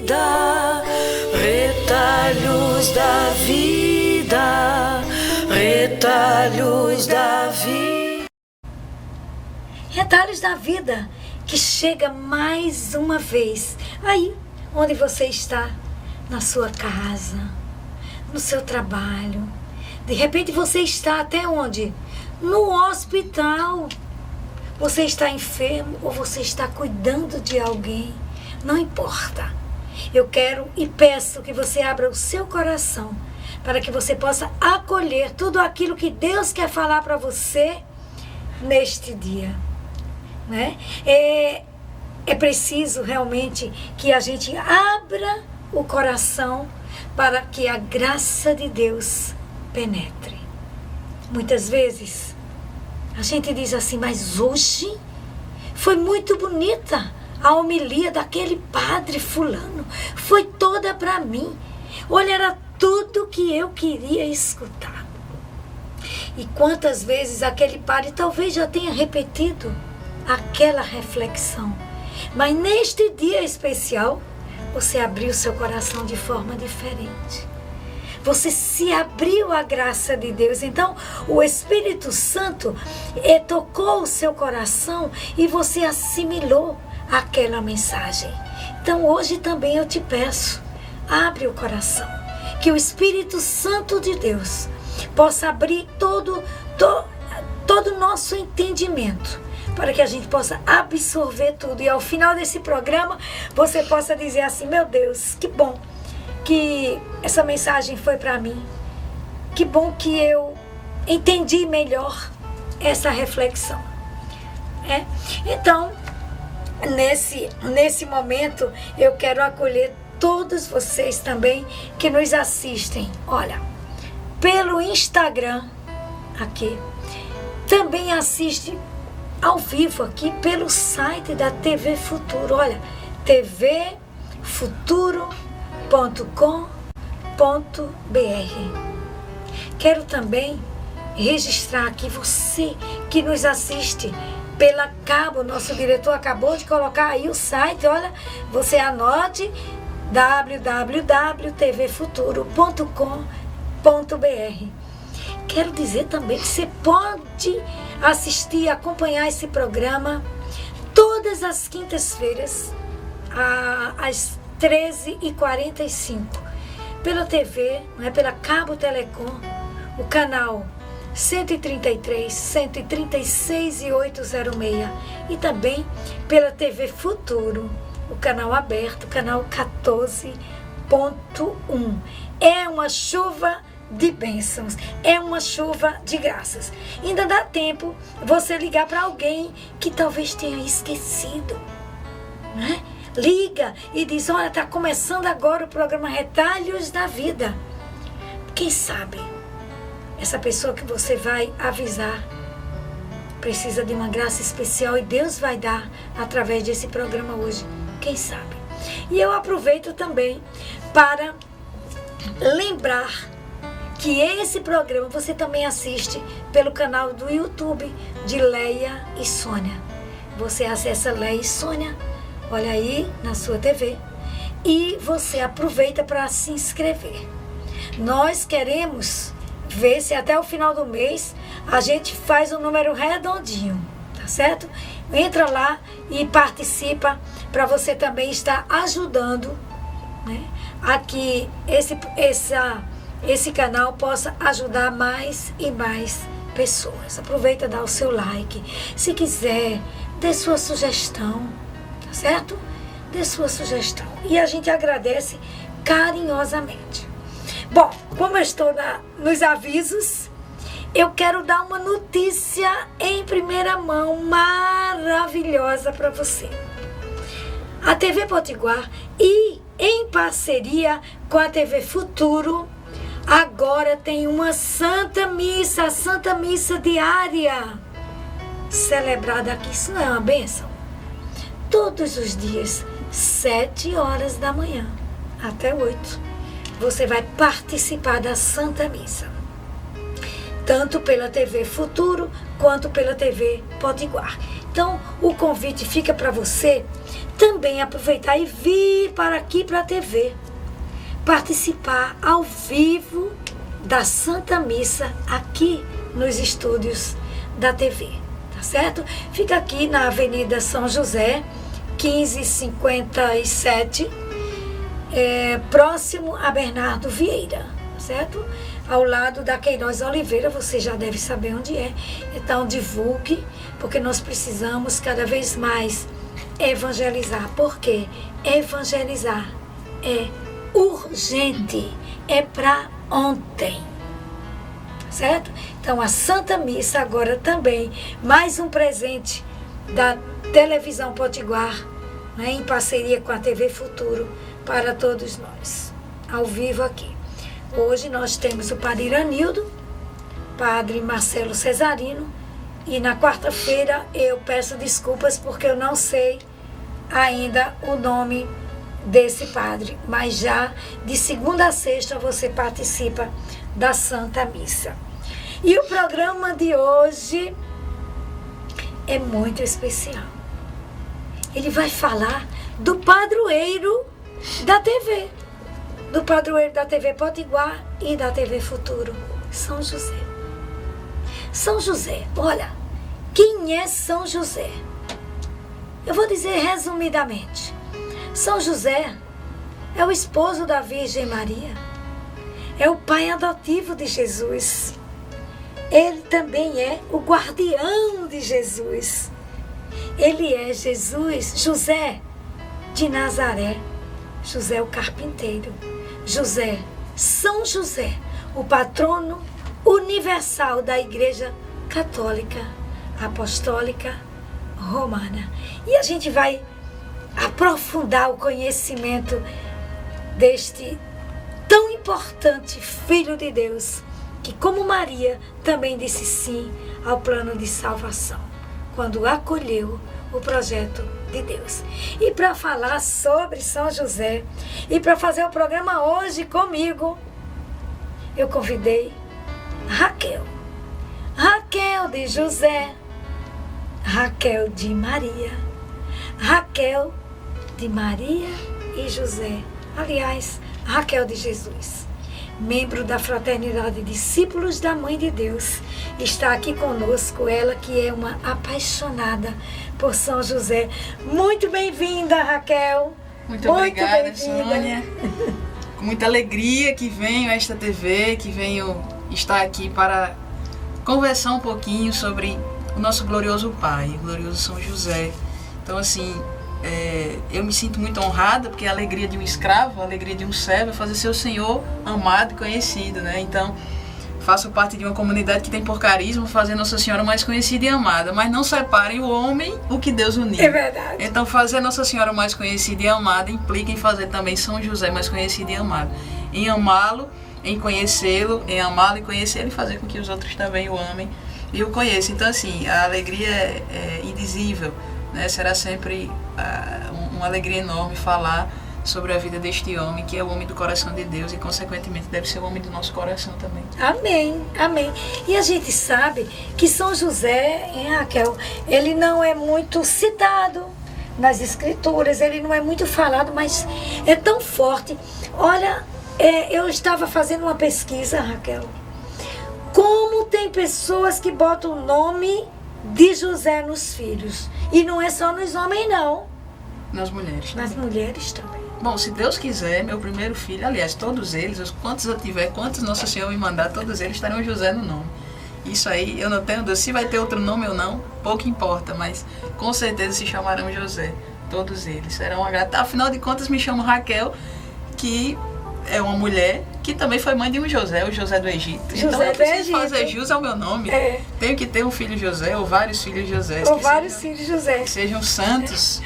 vida, retalhos da vida, retalhos da vida. Retalhos da vida, que chega mais uma vez aí onde você está, na sua casa, no seu trabalho. De repente você está até onde? No hospital. Você está enfermo ou você está cuidando de alguém. Não importa. Eu quero e peço que você abra o seu coração para que você possa acolher tudo aquilo que Deus quer falar para você neste dia. Né? É preciso realmente que a gente abra o coração para que a graça de Deus penetre. Muitas vezes a gente diz assim, mas hoje foi muito bonita a homilia daquele padre fulano, foi toda para mim. Olha, era tudo que eu queria escutar. E quantas vezes aquele padre talvez já tenha repetido aquela reflexão, mas neste dia especial você abriu seu coração de forma diferente. Você se abriu à graça de Deus. Então, o Espírito Santo tocou o seu coração e você assimilou aquela mensagem. Então, hoje também eu te peço, abre o coração. Que o Espírito Santo de Deus possa abrir todo o nosso entendimento, para que a gente possa absorver tudo. E ao final desse programa, você possa dizer assim, meu Deus, que bom que essa mensagem foi para mim. Que bom que eu entendi melhor essa reflexão. Então, nesse momento, eu quero acolher todos vocês também que nos assistem. Olha, pelo Instagram, aqui, também assiste ao vivo aqui pelo site da TV Futuro. Olha, tvfuturo.com.br. Quero também registrar aqui você que nos assiste pela cabo. Nosso diretor acabou de colocar aí o site. Olha, você anote www.tvfuturo.com.br. Quero dizer também que você pode assistir e acompanhar esse programa todas as quintas-feiras às 13h45 pela TV, pela Cabo Telecom, o canal 133, 136 e 806, e também pela TV Futuro, o canal aberto, canal 14.1. É uma chuva de bênçãos, é uma chuva de graças. Ainda dá tempo você ligar para alguém que talvez tenha esquecido, né? Liga e diz, olha, está começando agora o programa Retalhos da Vida. Quem sabe essa pessoa que você vai avisar precisa de uma graça especial e Deus vai dar através desse programa hoje. Quem sabe? E eu aproveito também para lembrar que esse programa você também assiste pelo canal do YouTube de Leia e Sônia. Você acessa Leia e Sônia, olha aí na sua TV, e você aproveita para se inscrever. Nós queremos ver se até o final do mês a gente faz um número redondinho, tá certo? Entra lá e participa para você também estar ajudando, né, a que esse canal possa ajudar mais e mais pessoas. Aproveita, dá o seu like. Se quiser, dê sua sugestão, tá certo? Dê sua sugestão. E a gente agradece carinhosamente. Bom, como eu estou nos avisos, eu quero dar uma notícia em primeira mão maravilhosa para você. A TV Potiguar, e em parceria com a TV Futuro, agora tem uma Santa Missa, a Santa Missa diária, celebrada aqui. Isso não é uma bênção? Todos os dias, 7 horas da manhã até 8, você vai participar da Santa Missa, tanto pela TV Futuro quanto pela TV Potiguar. Então, o convite fica para você também aproveitar e vir para aqui, para a TV, participar ao vivo da Santa Missa aqui nos estúdios da TV, tá certo? Fica aqui na Avenida São José, 1557, próximo a Bernardo Vieira, certo? Ao lado da Queiroz Oliveira, você já deve saber onde é. Então divulgue, porque nós precisamos cada vez mais evangelizar. Porque evangelizar é urgente, é para ontem, certo? Então a Santa Missa agora também, mais um presente da Televisão Potiguar, né, em parceria com a TV Futuro, para todos nós, ao vivo aqui. Hoje nós temos o Padre Iranildo, Padre Marcelo Cesarino, e na quarta-feira eu peço desculpas porque eu não sei ainda o nome desse padre, mas já de segunda a sexta você participa da Santa Missa. E o programa de hoje é muito especial. Ele vai falar do padroeiro da TV. Do padroeiro da TV Potiguar e da TV Futuro, São José. São José, olha, quem é São José? Eu vou dizer resumidamente. São José é o esposo da Virgem Maria, é o pai adotivo de Jesus. Ele também é o guardião de Jesus. Ele é José de Nazaré, José o carpinteiro. José, São José, o patrono universal da Igreja Católica Apostólica Romana. E a gente vai aprofundar o conhecimento deste tão importante Filho de Deus, que como Maria também disse sim ao plano de salvação, quando acolheu o projeto de Deus. E para falar sobre São José e para fazer o programa hoje comigo, eu convidei Raquel de José, Raquel de Maria, Raquel de Maria e José, aliás, Raquel de Jesus, membro da Fraternidade Discípulos da Mãe de Deus. Está aqui conosco ela que é uma apaixonada por São José. Muito bem-vinda, Raquel. Muito obrigada, Sônia. Com muita alegria que venho a esta TV, que venho estar aqui para conversar um pouquinho sobre o nosso glorioso Pai, o glorioso São José. Então, assim, eu me sinto muito honrada, porque a alegria de um escravo, a alegria de um servo é fazer seu Senhor amado e conhecido, né? Então, faço parte de uma comunidade que tem por carisma fazer Nossa Senhora mais conhecida e amada, mas não separem o homem o que Deus uniu. É verdade. Então, fazer Nossa Senhora mais conhecida e amada implica em fazer também São José mais conhecido e amado. Em amá-lo, em conhecê-lo, em amá-lo e conhecê-lo, e fazer com que os outros também o amem e o conheçam. Então, assim, a alegria é indizível, né? Será sempre uma alegria enorme falar sobre a vida deste homem, que é o homem do coração de Deus e, consequentemente, deve ser o homem do nosso coração também. Amém, amém. E a gente sabe que São José, Raquel, ele não é muito citado nas escrituras, ele não é muito falado, mas é tão forte. Olha, eu estava fazendo uma pesquisa, Raquel, como tem pessoas que botam o nome de José nos filhos. E não é só nos homens, não. Nas mulheres também. Nas mulheres também. Bom, se Deus quiser, meu primeiro filho, aliás, todos eles, quantos eu tiver, quantos Nossa Senhora me mandar, todos eles terão José no nome. Isso aí, eu não tenho dúvida, se vai ter outro nome ou não, pouco importa, mas com certeza se chamarão José, todos eles. Serão agradados. Afinal de contas, me chamo Raquel, que é uma mulher que também foi mãe de um José, o José do Egito. José então eu preciso Egito. fazer jus ao meu nome. Tenho que ter um filho José, ou vários filhos José. Ou vários filhos José. Que sejam santos.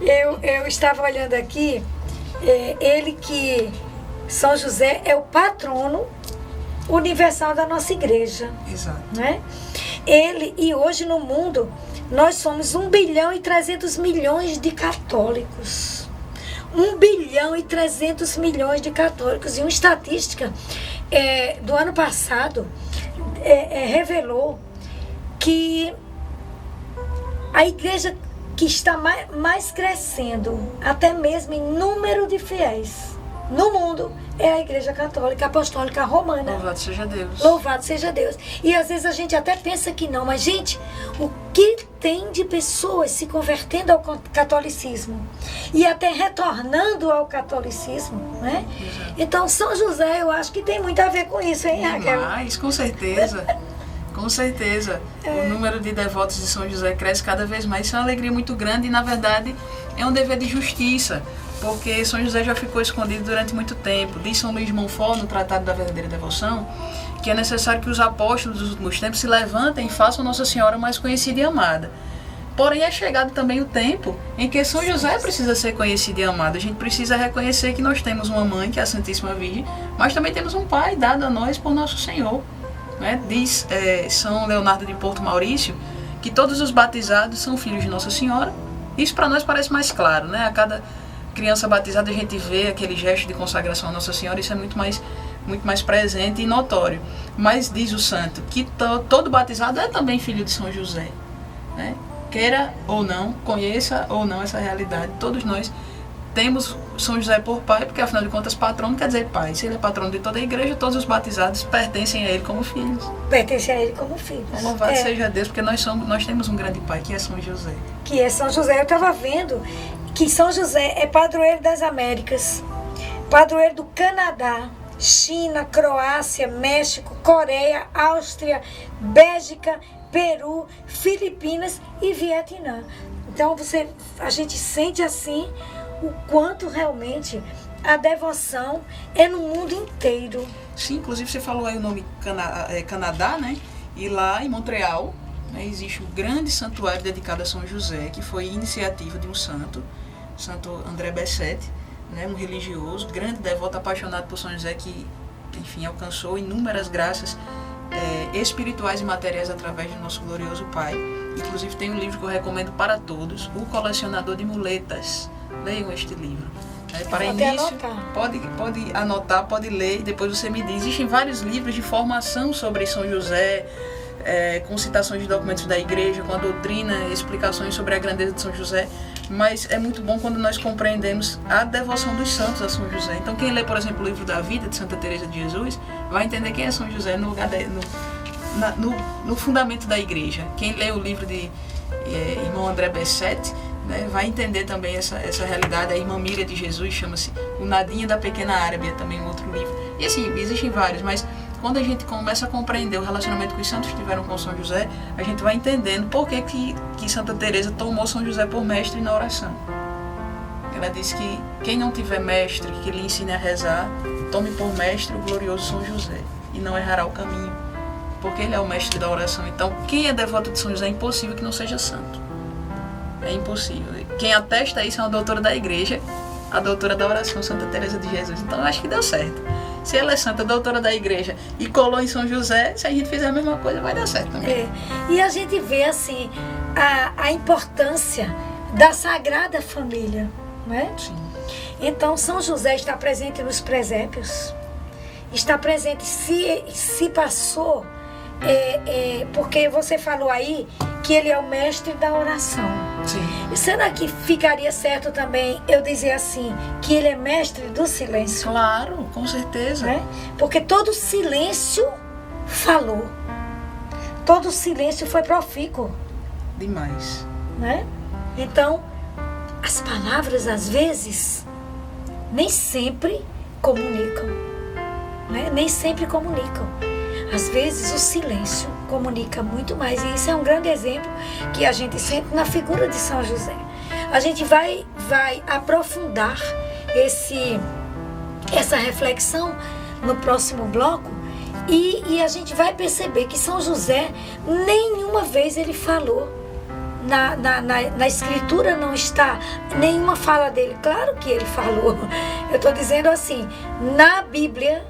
Eu estava olhando aqui, ele que São José é o patrono universal da nossa igreja. Exato. Né? Ele, e hoje no mundo, nós somos 1.300.000.000 de católicos. 1.300.000.000 de católicos. E uma estatística do ano passado revelou que A igreja que está mais crescendo, até mesmo em número de fiéis no mundo, é a Igreja Católica Apostólica Romana. Louvado seja Deus. Louvado seja Deus. E às vezes a gente até pensa que não, mas gente, o que tem de pessoas se convertendo ao catolicismo e até retornando ao catolicismo, né? Exato. Então São José, eu acho que tem muito a ver com isso, hein, Raquel? Mas, com certeza. Com certeza. O número de devotos de São José cresce cada vez mais. Isso é uma alegria muito grande e, na verdade, é um dever de justiça. Porque São José já ficou escondido durante muito tempo. Diz São Luís de Montfort, no Tratado da Verdadeira Devoção, que é necessário que os apóstolos dos últimos tempos se levantem e façam Nossa Senhora mais conhecida e amada. Porém, é chegado também o tempo em que São José precisa ser conhecido e amado. A gente precisa reconhecer que nós temos uma mãe, que é a Santíssima Virgem, mas também temos um pai dado a nós por Nosso Senhor. Né? Diz São Leonardo de Porto Maurício que todos os batizados são filhos de Nossa Senhora. Isso para nós parece mais claro, né? A cada criança batizada a gente vê aquele gesto de consagração a Nossa Senhora, isso é muito mais presente e notório. Mas diz o santo que todo batizado é também filho de São José, né? Queira ou não, conheça ou não essa realidade, todos nós temos São José por pai, porque afinal de contas patrono quer dizer pai. Se ele é patrono de toda a igreja, todos os batizados pertencem a ele como filhos. Pertencem a ele como filhos. Louvado seja Deus, porque nós temos um grande pai, que é São José. Que é São José. Eu estava vendo que São José é padroeiro das Américas, padroeiro do Canadá, China, Croácia, México, Coreia, Áustria, Bélgica, Peru, Filipinas e Vietnã. Então a gente sente assim o quanto realmente a devoção é no mundo inteiro. Sim, inclusive você falou aí o nome Canadá, né? E lá em Montreal, né, existe um grande santuário dedicado a São José, que foi iniciativa de um santo, Santo André Bessette, né, um religioso, grande devoto, apaixonado por São José, que, enfim, alcançou inúmeras graças espirituais e materiais através do nosso glorioso Pai. Inclusive tem um livro que eu recomendo para todos, O Colecionador de Muletas. Leiam este livro. Para início, pode anotar, pode ler, e depois você me diz. Existem vários livros de formação sobre São José, com citações de documentos da igreja, com a doutrina, explicações sobre a grandeza de São José, mas é muito bom quando nós compreendemos a devoção dos santos a São José. Então quem lê, por exemplo, o livro da vida de Santa Teresa de Jesus, vai entender quem é São José no lugar no fundamento da igreja. Quem lê o livro de irmão André Bessette, né, vai entender também essa realidade. A irmã Miriam de Jesus chama-se O Nadinha da Pequena Árabe, é também um outro livro. E assim, existem vários, mas quando a gente começa a compreender o relacionamento que os santos tiveram com São José, a gente vai entendendo por que Santa Teresa tomou São José por mestre na oração. Ela disse que quem não tiver mestre que lhe ensine a rezar, tome por mestre o glorioso São José, e não errará o caminho, porque ele é o mestre da oração. Então, quem é devoto de São José é impossível que não seja santo. É impossível. Quem atesta isso é uma doutora da igreja, a doutora da oração, Santa Teresa de Jesus. Então, eu acho que deu certo. Se ela é santa, doutora da igreja, e colou em São José, se a gente fizer a mesma coisa, vai dar certo também. E a gente vê, assim, a importância da Sagrada Família, né? Sim. Então, São José está presente nos presépios, está presente, se passou, porque você falou aí que ele é o mestre da oração. Sim. E será que ficaria certo também eu dizer assim, que ele é mestre do silêncio? Claro, com certeza. Né? Porque todo silêncio falou. Todo silêncio foi profícuo. Demais. Né? Então, as palavras, às vezes, nem sempre comunicam. Né? Nem sempre comunicam. Às vezes, o silêncio comunica muito mais. E isso é um grande exemplo que a gente sente na figura de São José. A gente vai aprofundar essa reflexão no próximo bloco e a gente vai perceber que São José nenhuma vez ele falou. Na escritura não está nenhuma fala dele. Claro que ele falou. Eu estou dizendo assim, na Bíblia,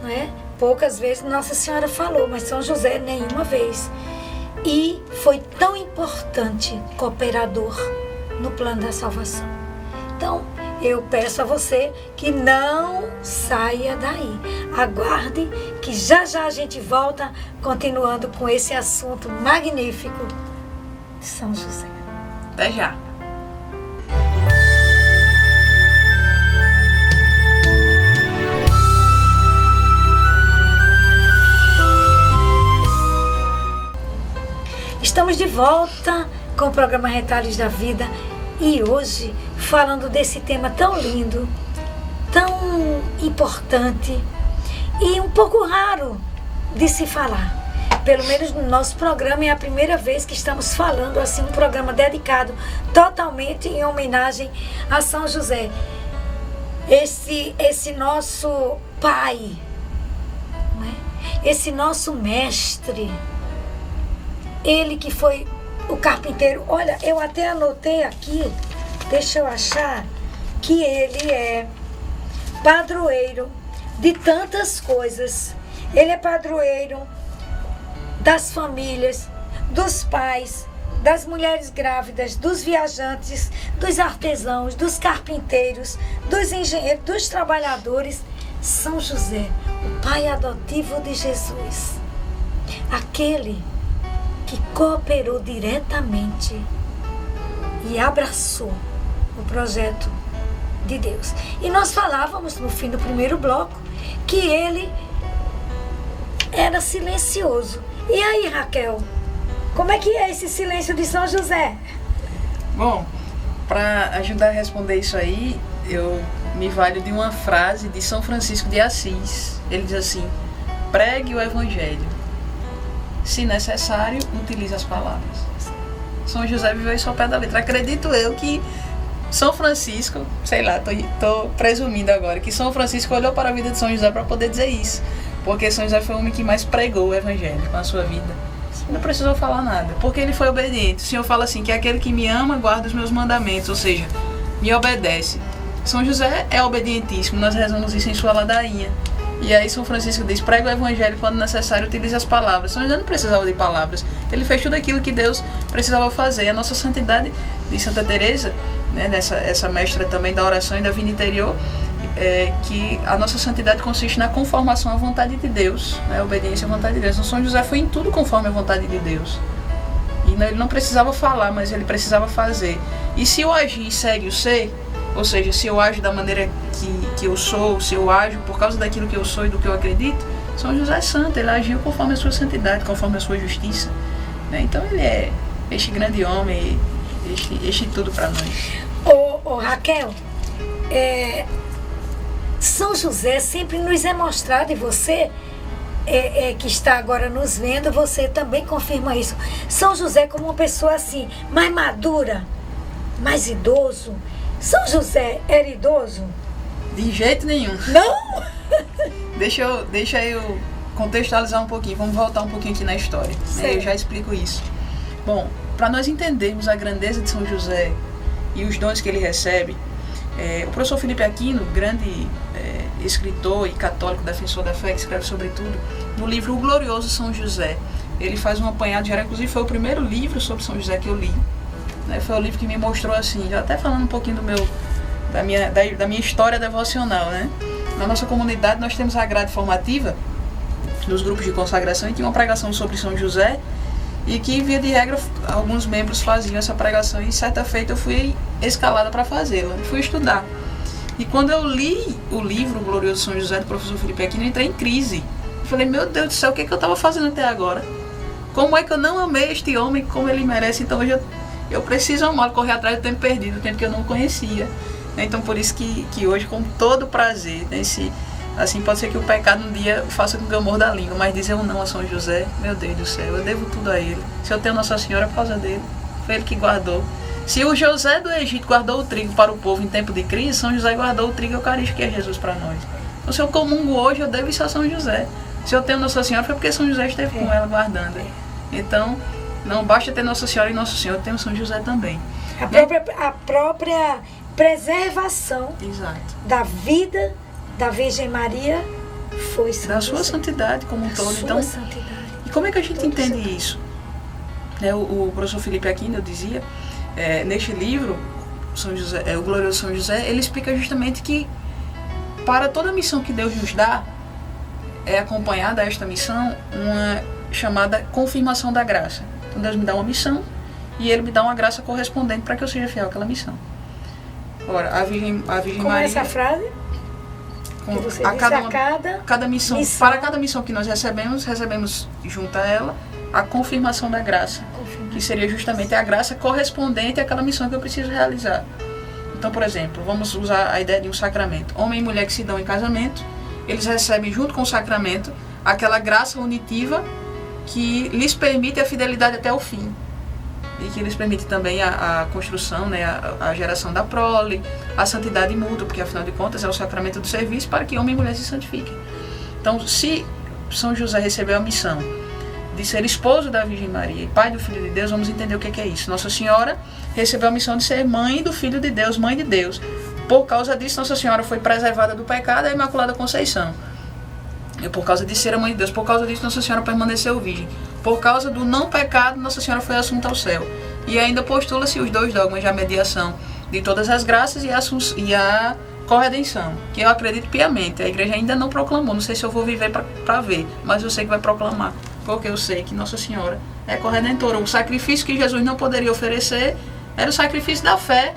né, poucas vezes Nossa Senhora falou, mas São José nenhuma vez. E foi tão importante, cooperador no plano da salvação. Então, eu peço a você que não saia daí. Aguarde que já já a gente volta continuando com esse assunto magnífico de São José. Até já! Estamos de volta com o programa Retalhos da Vida e hoje falando desse tema tão lindo, tão importante e um pouco raro de se falar. Pelo menos no nosso programa é a primeira vez que estamos falando assim, um programa dedicado totalmente em homenagem a São José. Esse nosso pai, não é? Esse nosso mestre, ele que foi o carpinteiro. Olha, eu até anotei aqui, deixa eu achar, que ele é padroeiro de tantas coisas. Ele é padroeiro das famílias, dos pais, das mulheres grávidas, dos viajantes, dos artesãos, dos carpinteiros, dos engenheiros, dos trabalhadores. São José, o pai adotivo de Jesus, aquele que cooperou diretamente e abraçou o projeto de Deus. E nós falávamos no fim do primeiro bloco que ele era silencioso. E aí, Raquel, como é que é esse silêncio de São José? Bom, para ajudar a responder isso aí, eu me valho de uma frase de São Francisco de Assis. Ele diz assim: pregue o evangelho. Se necessário, utilize as palavras. São José viveu isso ao pé da letra. Acredito eu que São Francisco, sei lá, tô presumindo agora, que São Francisco olhou para a vida de São José para poder dizer isso. Porque São José foi o homem que mais pregou o evangelho na sua vida. Não precisou falar nada, porque ele foi obediente. O Senhor fala assim, que aquele que me ama guarda os meus mandamentos, ou seja, me obedece. São José é obedientíssimo, nós rezamos isso em sua ladainha. E aí São Francisco diz, prega o evangelho quando necessário, utilize as palavras. São José não precisava de palavras, ele fez tudo aquilo que Deus precisava fazer. A nossa santidade de Santa Teresa, né, essa mestra também da oração e da vida interior, que a nossa santidade consiste na conformação à vontade de Deus, né, a obediência à vontade de Deus. Então São José foi em tudo conforme a vontade de Deus. E ele não precisava falar, mas ele precisava fazer. E se eu agir segue o ser, ou seja, se eu ajo da maneira que eu sou, se eu ajo por causa daquilo que eu sou e do que eu acredito, São José é santo, ele agiu conforme a sua santidade, conforme a sua justiça, né? Então ele é este grande homem, este tudo para nós. Ô Raquel, São José sempre nos é mostrado, e você que está agora nos vendo, você também confirma isso. São José como uma pessoa assim, mais madura, mais idoso. São José era idoso? De jeito nenhum. Não? Deixa eu contextualizar um pouquinho, vamos voltar um pouquinho aqui na história, né? Eu já explico isso. Bom, para nós entendermos a grandeza de São José e os dons que ele recebe, o professor Felipe Aquino, grande escritor e católico, defensor da fé, que escreve sobre tudo, no livro O Glorioso São José, ele faz um apanhado geral, inclusive foi o primeiro livro sobre São José que eu li, né? Foi o livro que me mostrou assim, já até falando um pouquinho da minha história devocional, né? Na nossa comunidade nós temos a grade formativa dos grupos de consagração e tinha uma pregação sobre São José, e que, via de regra, alguns membros faziam essa pregação, e certa feita eu fui escalada para fazê-la, fui estudar. E quando eu li o livro O Glorioso São José, do professor Felipe Aquino, eu entrei em crise. Eu falei, meu Deus do céu, o que eu estava fazendo até agora? Como é que eu não amei este homem como ele merece? Então hoje eu preciso amar, correr atrás do tempo perdido, o tempo que eu não conhecia. Então por isso que hoje, com todo prazer, né, assim, pode ser que o pecado um dia faça com que eu morda a língua, mas dizer um não a São José, meu Deus do céu, eu devo tudo a ele. Se eu tenho Nossa Senhora, é por causa dele. Foi ele que guardou. Se o José do Egito guardou o trigo para o povo em tempo de crise, São José guardou o trigo eucarístico, que é Jesus para nós. Então, se eu comungo hoje, eu devo isso a São José. Se eu tenho Nossa Senhora, foi porque São José esteve com ela guardando. Então, não basta ter Nossa Senhora e Nosso Senhor, eu tenho São José também. A própria preservação Exato. da vida da Virgem Maria foi São da José. Sua santidade como um todo. Sua Então, santidade. e como é que a gente Todo entende santo. isso? O professor Felipe Aquino dizia, neste livro, São José, o Glorioso São José, ele explica justamente que para toda missão que Deus nos dá, é acompanhada a esta missão uma chamada confirmação da graça. Então Deus me dá uma missão e ele me dá uma graça correspondente para que eu seja fiel àquela missão. Ora, a Virgem Como Maria... é essa frase? Com, Que você a disse, cada missão, para cada missão que nós recebemos junto a ela a confirmação da graça, que seria justamente a graça correspondente àquela missão que eu preciso realizar. Então, por exemplo, vamos usar a ideia de um sacramento. Homem e mulher que se dão em casamento, eles recebem junto com o sacramento aquela graça unitiva que lhes permite a fidelidade até o fim. E que lhes permite também a construção, né, a geração da prole, a santidade mútua, porque afinal de contas é o sacramento do serviço para que homem e mulher se santifiquem. Então, se São José recebeu a missão de ser esposo da Virgem Maria e pai do Filho de Deus, vamos entender o que é isso. Nossa Senhora recebeu a missão de ser mãe do Filho de Deus, mãe de Deus. Por causa disso, Nossa Senhora foi preservada do pecado, a Imaculada Conceição. E por causa de ser a mãe de Deus, por causa disso, Nossa Senhora permaneceu virgem. Por causa do não pecado, Nossa Senhora foi assunta ao céu. E ainda postula-se os dois dogmas de a mediação de todas as graças e a corredenção, que eu acredito piamente. A igreja ainda não proclamou, não sei se eu vou viver para ver, mas eu sei que vai proclamar, porque eu sei que Nossa Senhora é corredentora. O sacrifício que Jesus não poderia oferecer era o sacrifício da fé.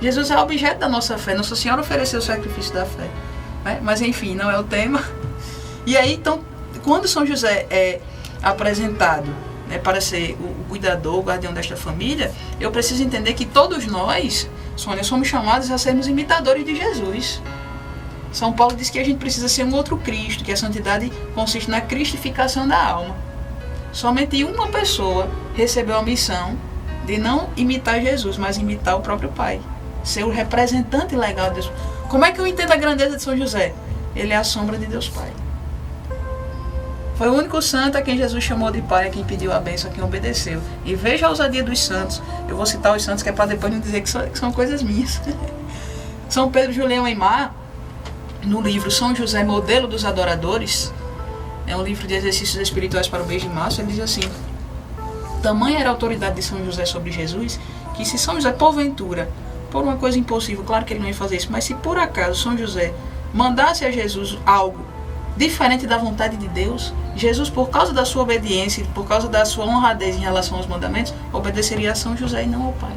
Jesus é objeto da nossa fé, Nossa Senhora ofereceu o sacrifício da fé, né? Mas enfim, não é o tema. E aí, então, quando São José é apresentado, né, para ser o cuidador, o guardião desta família, eu preciso entender que todos nós, Sônia, somos chamados a sermos imitadores de Jesus. São Paulo diz que a gente precisa ser um outro Cristo, que a santidade consiste na cristificação da alma. Somente uma pessoa recebeu a missão de não imitar Jesus, mas imitar o próprio Pai, ser o representante legal de Deus. Como é que eu entendo a grandeza de São José? Ele é a sombra de Deus Pai. Foi o único santo a quem Jesus chamou de pai, a quem pediu a bênção, a quem obedeceu. E veja a ousadia dos santos. Eu vou citar os santos que é para depois não dizer que são coisas minhas. São Pedro Julião Aimar, no livro São José, Modelo dos Adoradores, é um livro de exercícios espirituais para o mês de março, ele diz assim: tamanha era a autoridade de São José sobre Jesus, que se São José, porventura, por uma coisa impossível, claro que ele não ia fazer isso, mas se por acaso São José mandasse a Jesus algo diferente da vontade de Deus, Jesus, por causa da sua obediência, por causa da sua honradez em relação aos mandamentos, obedeceria a São José e não ao Pai.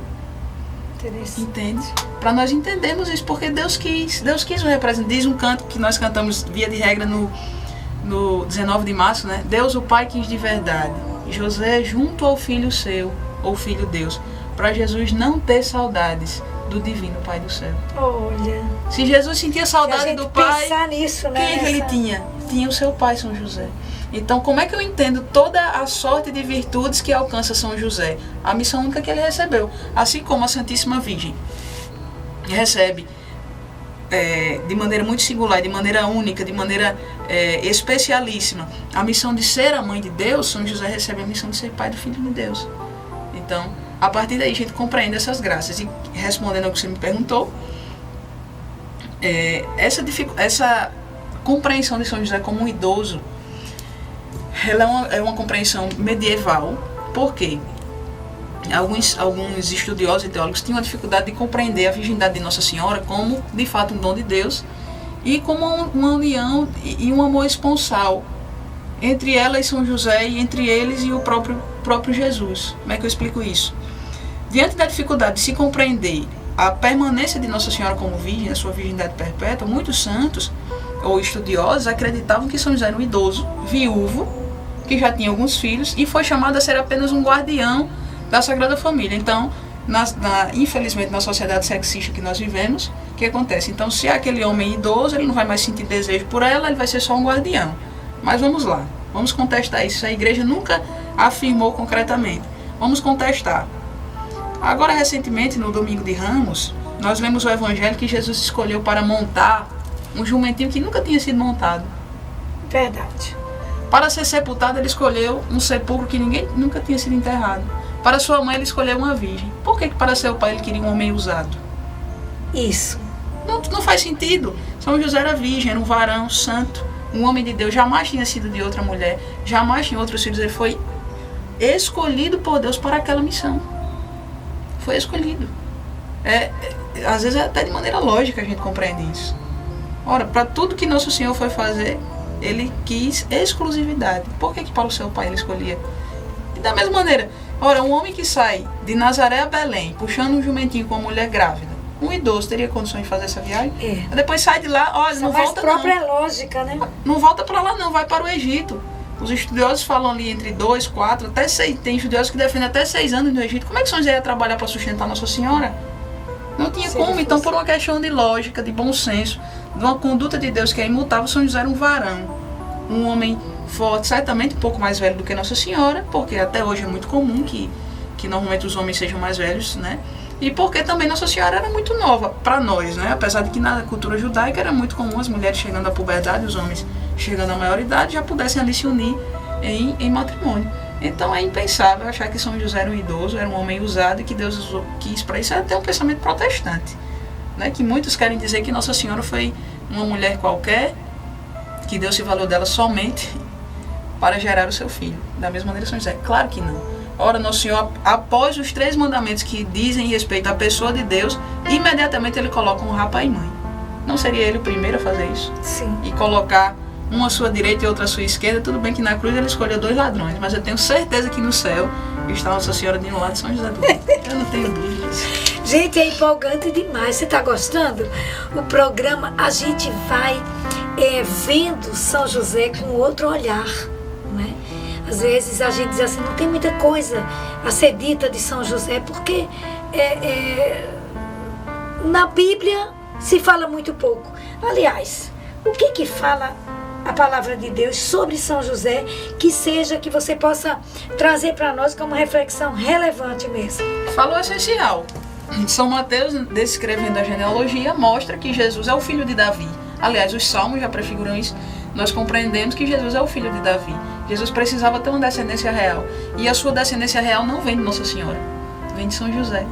Entende? Para nós entendermos isso, porque Deus quis o representar. Diz um canto que nós cantamos via de regra no 19 de março, né? Deus o Pai quis de verdade José junto ao Filho seu, ou Filho Deus, para Jesus não ter saudades do divino Pai do céu. Olha. Se Jesus sentia saudade do Pai, nisso, né, quem é que ele tinha? Tinha o seu pai, São José. Então, como é que eu entendo toda a sorte de virtudes que alcança São José? A missão única que ele recebeu. Assim como a Santíssima Virgem recebe de maneira muito singular, de maneira única, de maneira especialíssima, a missão de ser a mãe de Deus, São José recebe a missão de ser pai do Filho de Deus. Então, a partir daí a gente compreende essas graças. E respondendo ao que você me perguntou, essa compreensão de São José como um idoso, ela é uma compreensão medieval. Por quê? Alguns estudiosos e teólogos tinham a dificuldade de compreender a virgindade de Nossa Senhora como, de fato, um dom de Deus e como uma união e um amor esponsal entre ela e São José, e entre eles e o próprio Jesus. Como é que eu explico isso? Diante da dificuldade de se compreender a permanência de Nossa Senhora como virgem, a sua virgindade perpétua, muitos santos ou estudiosos acreditavam que São José era um idoso, viúvo, que já tinha alguns filhos e foi chamado a ser apenas um guardião da Sagrada Família. Então, infelizmente, na sociedade sexista que nós vivemos, o que acontece? Então, se é aquele homem idoso, ele não vai mais sentir desejo por ela, ele vai ser só um guardião. Mas vamos lá, vamos contestar isso. A igreja nunca afirmou concretamente. Vamos contestar. Agora, recentemente, no Domingo de Ramos, nós lemos o Evangelho que Jesus escolheu para montar um jumentinho que nunca tinha sido montado. Verdade. Para ser sepultado, ele escolheu um sepulcro que ninguém nunca tinha sido enterrado. Para sua mãe, ele escolheu uma virgem. Por que para seu pai ele queria um homem usado? Isso. Não faz sentido. São José era virgem, era um varão santo, um homem de Deus, jamais tinha sido de outra mulher, jamais tinha outros filhos. Ele foi escolhido por Deus para aquela missão. Foi escolhido. Às vezes até de maneira lógica a gente compreende isso. Ora, para tudo que Nosso Senhor foi fazer, ele quis exclusividade. Por que para o seu pai ele escolhia? E da mesma maneira Ora, um homem que sai de Nazaré a Belém, puxando um jumentinho com uma mulher grávida, um idoso teria condições de fazer essa viagem? Depois sai de lá, olha, não volta não. A própria lógica, né? Não volta para lá não, vai para o Egito. Os estudiosos falam ali entre 2, 4, até 6, tem estudiosos que defendem até 6 anos no Egito. Como é que São José ia trabalhar para sustentar Nossa Senhora? Não tinha como, então por uma questão de lógica, de bom senso, de uma conduta de Deus que é imutável, São José era um varão, um homem forte, certamente um pouco mais velho do que Nossa Senhora, porque até hoje é muito comum que normalmente os homens sejam mais velhos, né? E porque também Nossa Senhora era muito nova para nós, né? Apesar de que na cultura judaica era muito comum as mulheres chegando à puberdade, os homens chegando à maioridade já pudessem ali se unir em matrimônio. Então é impensável achar que São José era um idoso, era um homem usado e que Deus quis para isso. É até um pensamento protestante, né? Que muitos querem dizer que Nossa Senhora foi uma mulher qualquer, que Deus se valeu dela somente para gerar o seu filho. Da mesma maneira São José. Claro que não. Ora, Nosso Senhor, após os 3 mandamentos que dizem respeito à pessoa de Deus, imediatamente ele coloca um pai e mãe. Não seria ele o primeiro a fazer isso? Sim. E colocar uma à sua direita e outra à sua esquerda. Tudo bem que na cruz ele escolheu 2 ladrões, mas eu tenho certeza que no céu está Nossa Senhora de um lado e São José do outro. Eu não tenho dúvidas. Gente, é empolgante demais. Você está gostando? O programa, a gente vai vendo São José com outro olhar, né? Às vezes a gente diz assim, não tem muita coisa a ser dita de São José, porque na Bíblia se fala muito pouco. Aliás, o que fala a palavra de Deus sobre São José que você possa trazer para nós como reflexão relevante mesmo? Falou essencial. São Mateus, descrevendo a genealogia, mostra que Jesus é o filho de Davi. Aliás, os salmos já prefiguram isso. Nós compreendemos que Jesus é o filho de Davi. Jesus precisava ter uma descendência real. E a sua descendência real não vem de Nossa Senhora, vem de São José.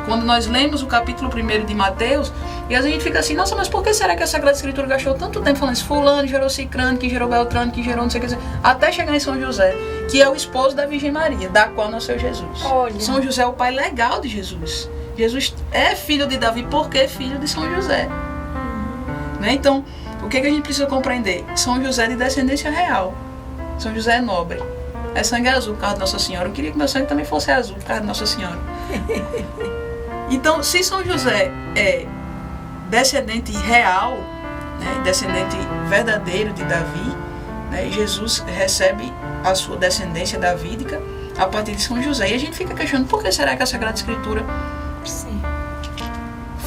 Quando nós lemos o capítulo 1 de Mateus, e a gente fica assim, nossa, mas por que será que a Sagrada Escritura gastou tanto tempo falando isso? Fulano gerou Cicrano, que gerou Beltrano, que gerou não sei o que, até chegar em São José, que é o esposo da Virgem Maria, da qual nasceu Jesus. Olha. São José é o pai legal de Jesus. Jesus é filho de Davi porque é filho de São José. Né? Então, o que a gente precisa compreender? São José é de descendência real. São José é nobre. É sangue azul por causa de Nossa Senhora. Eu queria que meu sangue também fosse azul por causa de Nossa Senhora. Então, se São José é descendente real, né, descendente verdadeiro de Davi, né, Jesus recebe a sua descendência davídica a partir de São José. E a gente fica questionando por que será que a Sagrada Escritura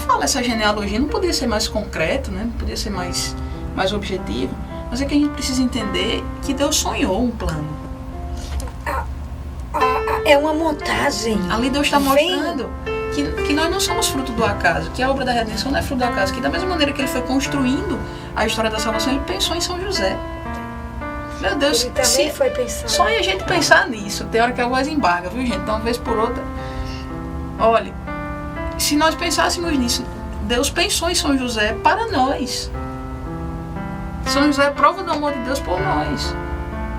fala essa genealogia? Não podia ser mais concreto, né? Não podia ser mais objetivo. Mas é que a gente precisa entender que Deus sonhou um plano. É uma montagem. Ali Deus está mostrando que nós não somos fruto do acaso, que a obra da redenção não é fruto do acaso, que da mesma maneira que ele foi construindo a história da salvação, ele pensou em São José. Meu Deus, ele também foi pensando. Só a gente pensar nisso, tem hora que a voz embarga, viu, gente? Então, uma vez por outra, olha, se nós pensássemos nisso, Deus pensou em São José para nós. São José é prova do amor de Deus por nós.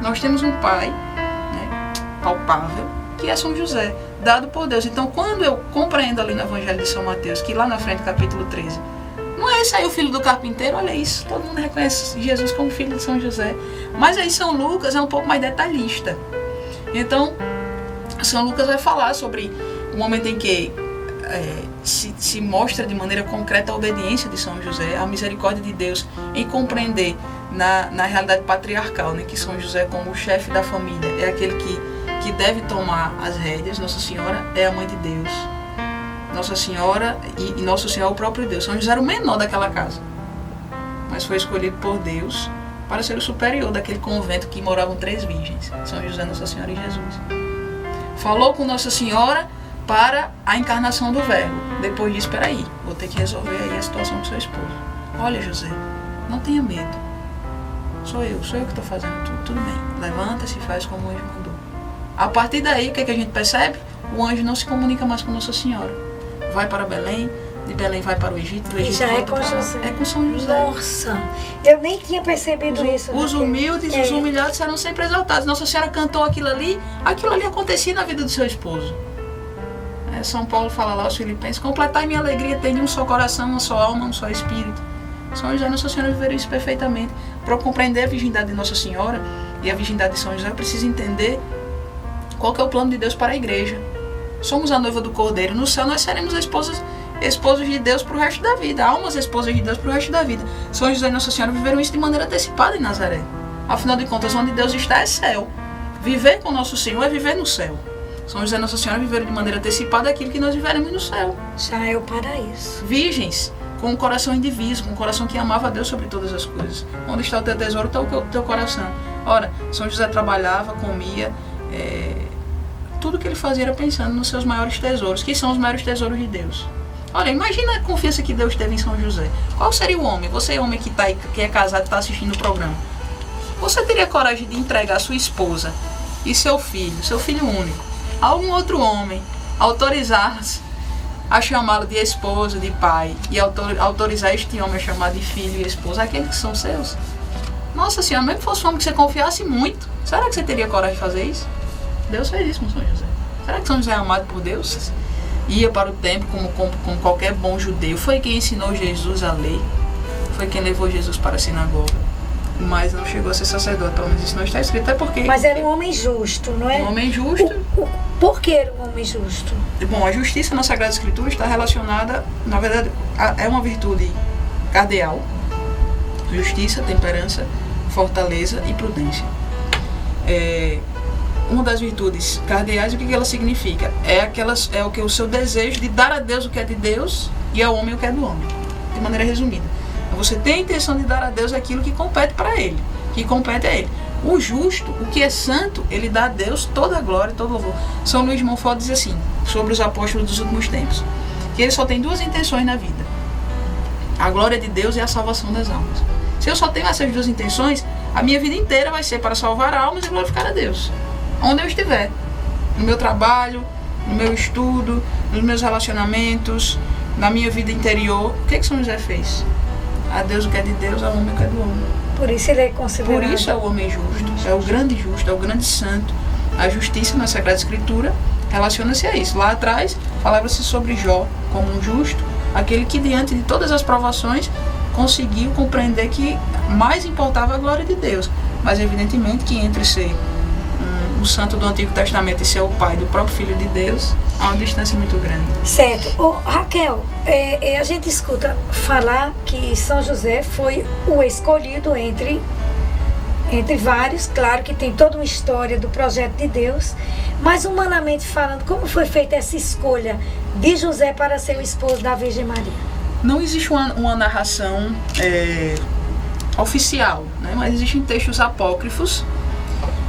Nós temos um pai, né, palpável, que é São José, dado por Deus. Então, quando eu compreendo ali no Evangelho de São Mateus, que lá na frente, capítulo 13, não é esse aí o filho do carpinteiro? Olha isso, todo mundo reconhece Jesus como filho de São José. Mas aí São Lucas é um pouco mais detalhista. Então, São Lucas vai falar sobre o momento em que se mostra de maneira concreta a obediência de São José, a misericórdia de Deus em compreender na realidade patriarcal, né, que São José, como o chefe da família, é aquele que deve tomar as rédeas. Nossa Senhora é a mãe de Deus. Nossa Senhora e Nosso Senhor é o próprio Deus. São José era o menor daquela casa, mas foi escolhido por Deus para ser o superior daquele convento que moravam 3 virgens, São José, Nossa Senhora e Jesus. Falou com Nossa Senhora para a encarnação do Verbo. Depois disso, espera aí, vou ter que resolver aí a situação com seu esposo. Olha, José, não tenha medo. Sou eu que estou fazendo tudo bem. Levanta-se e faz como o anjo mandou. A partir daí, o que a gente percebe? O anjo não se comunica mais com Nossa Senhora. Vai para Belém, de Belém vai para o Egito, do Egito já volta é com José. É com São José. Nossa, eu nem tinha percebido isso. Os humildes, os humilhados serão sempre exaltados. Nossa Senhora cantou aquilo ali acontecia na vida do seu esposo. São Paulo fala lá aos Filipenses: completai minha alegria, tendo um só coração, uma só alma, um só espírito. São José e Nossa Senhora viveram isso perfeitamente. Para compreender a virgindade de Nossa Senhora e a virgindade de São José, eu preciso entender qual que é o plano de Deus para a igreja. Somos a noiva do Cordeiro. No céu nós seremos esposos de Deus para o resto da vida. Almas esposas de Deus para o resto da vida. São José e Nossa Senhora viveram isso de maneira antecipada em Nazaré. Afinal de contas, onde Deus está é céu. Viver com nosso Senhor é viver no céu. São José e Nossa Senhora viveram de maneira antecipada aquilo que nós viveremos no céu. Já é o paraíso. Virgens, com um coração indiviso, com um coração que amava a Deus sobre todas as coisas. Onde está o teu tesouro, está o teu coração. Ora, São José trabalhava, comia, tudo que ele fazia era pensando nos seus maiores tesouros, que são os maiores tesouros de Deus. Olha, imagina a confiança que Deus teve em São José. Qual seria o homem? Você é homem que é casado e está assistindo o programa. Você teria coragem de entregar sua esposa e seu filho único, a algum outro homem, autorizar-se a chamá-lo de esposo, de pai, e autorizar este homem a chamar de filho e esposa, aqueles que são seus? Nossa Senhora, mesmo que fosse um homem que você confiasse muito, será que você teria coragem de fazer isso? Deus fez isso com São José. Será que São José é amado por Deus? Ia para o templo como qualquer bom judeu. Foi quem ensinou Jesus a lei. Foi quem levou Jesus para a sinagoga. Mas não chegou a ser sacerdote, pelo menos isso não está escrito. É porque... Mas era um homem justo, não é? Um homem justo. Por que era um homem justo? Bom, a justiça na Sagrada Escritura está relacionada, na verdade, é uma virtude cardeal. Justiça, temperança, fortaleza e prudência. Uma das virtudes cardeais, o que ela significa? É o seu desejo de dar a Deus o que é de Deus e ao homem o que é do homem, de maneira resumida. Você tem a intenção de dar a Deus aquilo que compete para Ele, que compete a Ele. O justo, o que é santo, ele dá a Deus toda a glória e todo o louvor. São Luís de Montfort diz assim, sobre os apóstolos dos últimos tempos, que ele só tem duas intenções na vida: a glória de Deus e a salvação das almas. Se eu só tenho essas duas intenções, a minha vida inteira vai ser para salvar almas e glorificar a Deus, onde eu estiver, no meu trabalho, no meu estudo, nos meus relacionamentos, na minha vida interior. O que São José fez? A Deus o que é de Deus, ao homem o que é do homem. Por isso ele é considerado... Por isso é o homem justo, é o grande santo. A justiça na Sagrada Escritura relaciona-se a isso. Lá atrás falava-se sobre Jó como um justo, aquele que diante de todas as provações conseguiu compreender que mais importava a glória de Deus. Mas evidentemente que entre ser o santo do Antigo Testamento e ser o pai do próprio Filho de Deus, há uma distância muito grande. Certo. Raquel, a gente escuta falar que São José foi o escolhido entre vários. Claro que tem toda uma história do projeto de Deus, mas humanamente falando, como foi feita essa escolha de José para ser o esposo da Virgem Maria? Não existe uma narração oficial, né? Mas existem textos apócrifos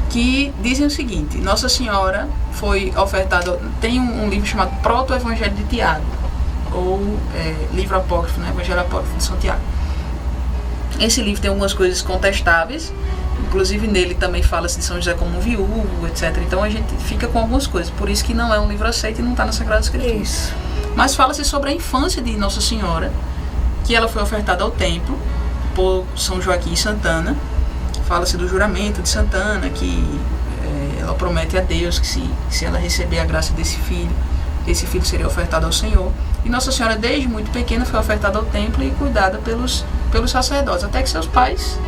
que dizem o seguinte: Nossa Senhora foi ofertada. Tem um livro chamado Proto-Evangelho de Tiago, ou livro apócrifo, né? Evangelho apócrifo de São Tiago. Esse livro tem algumas coisas contestáveis, inclusive nele também fala-se de São José como um viúvo, etc. Então a gente fica com algumas coisas, por isso que não é um livro aceito e não está na Sagrada Escritura. Isso. Mas fala-se sobre a infância de Nossa Senhora, que ela foi ofertada ao templo por São Joaquim e Santana. Fala-se do juramento de Santana, que ela promete a Deus que se ela receber a graça desse filho, esse filho seria ofertado ao Senhor. E Nossa Senhora, desde muito pequena, foi ofertada ao templo e cuidada pelos sacerdotes, até que seus pais,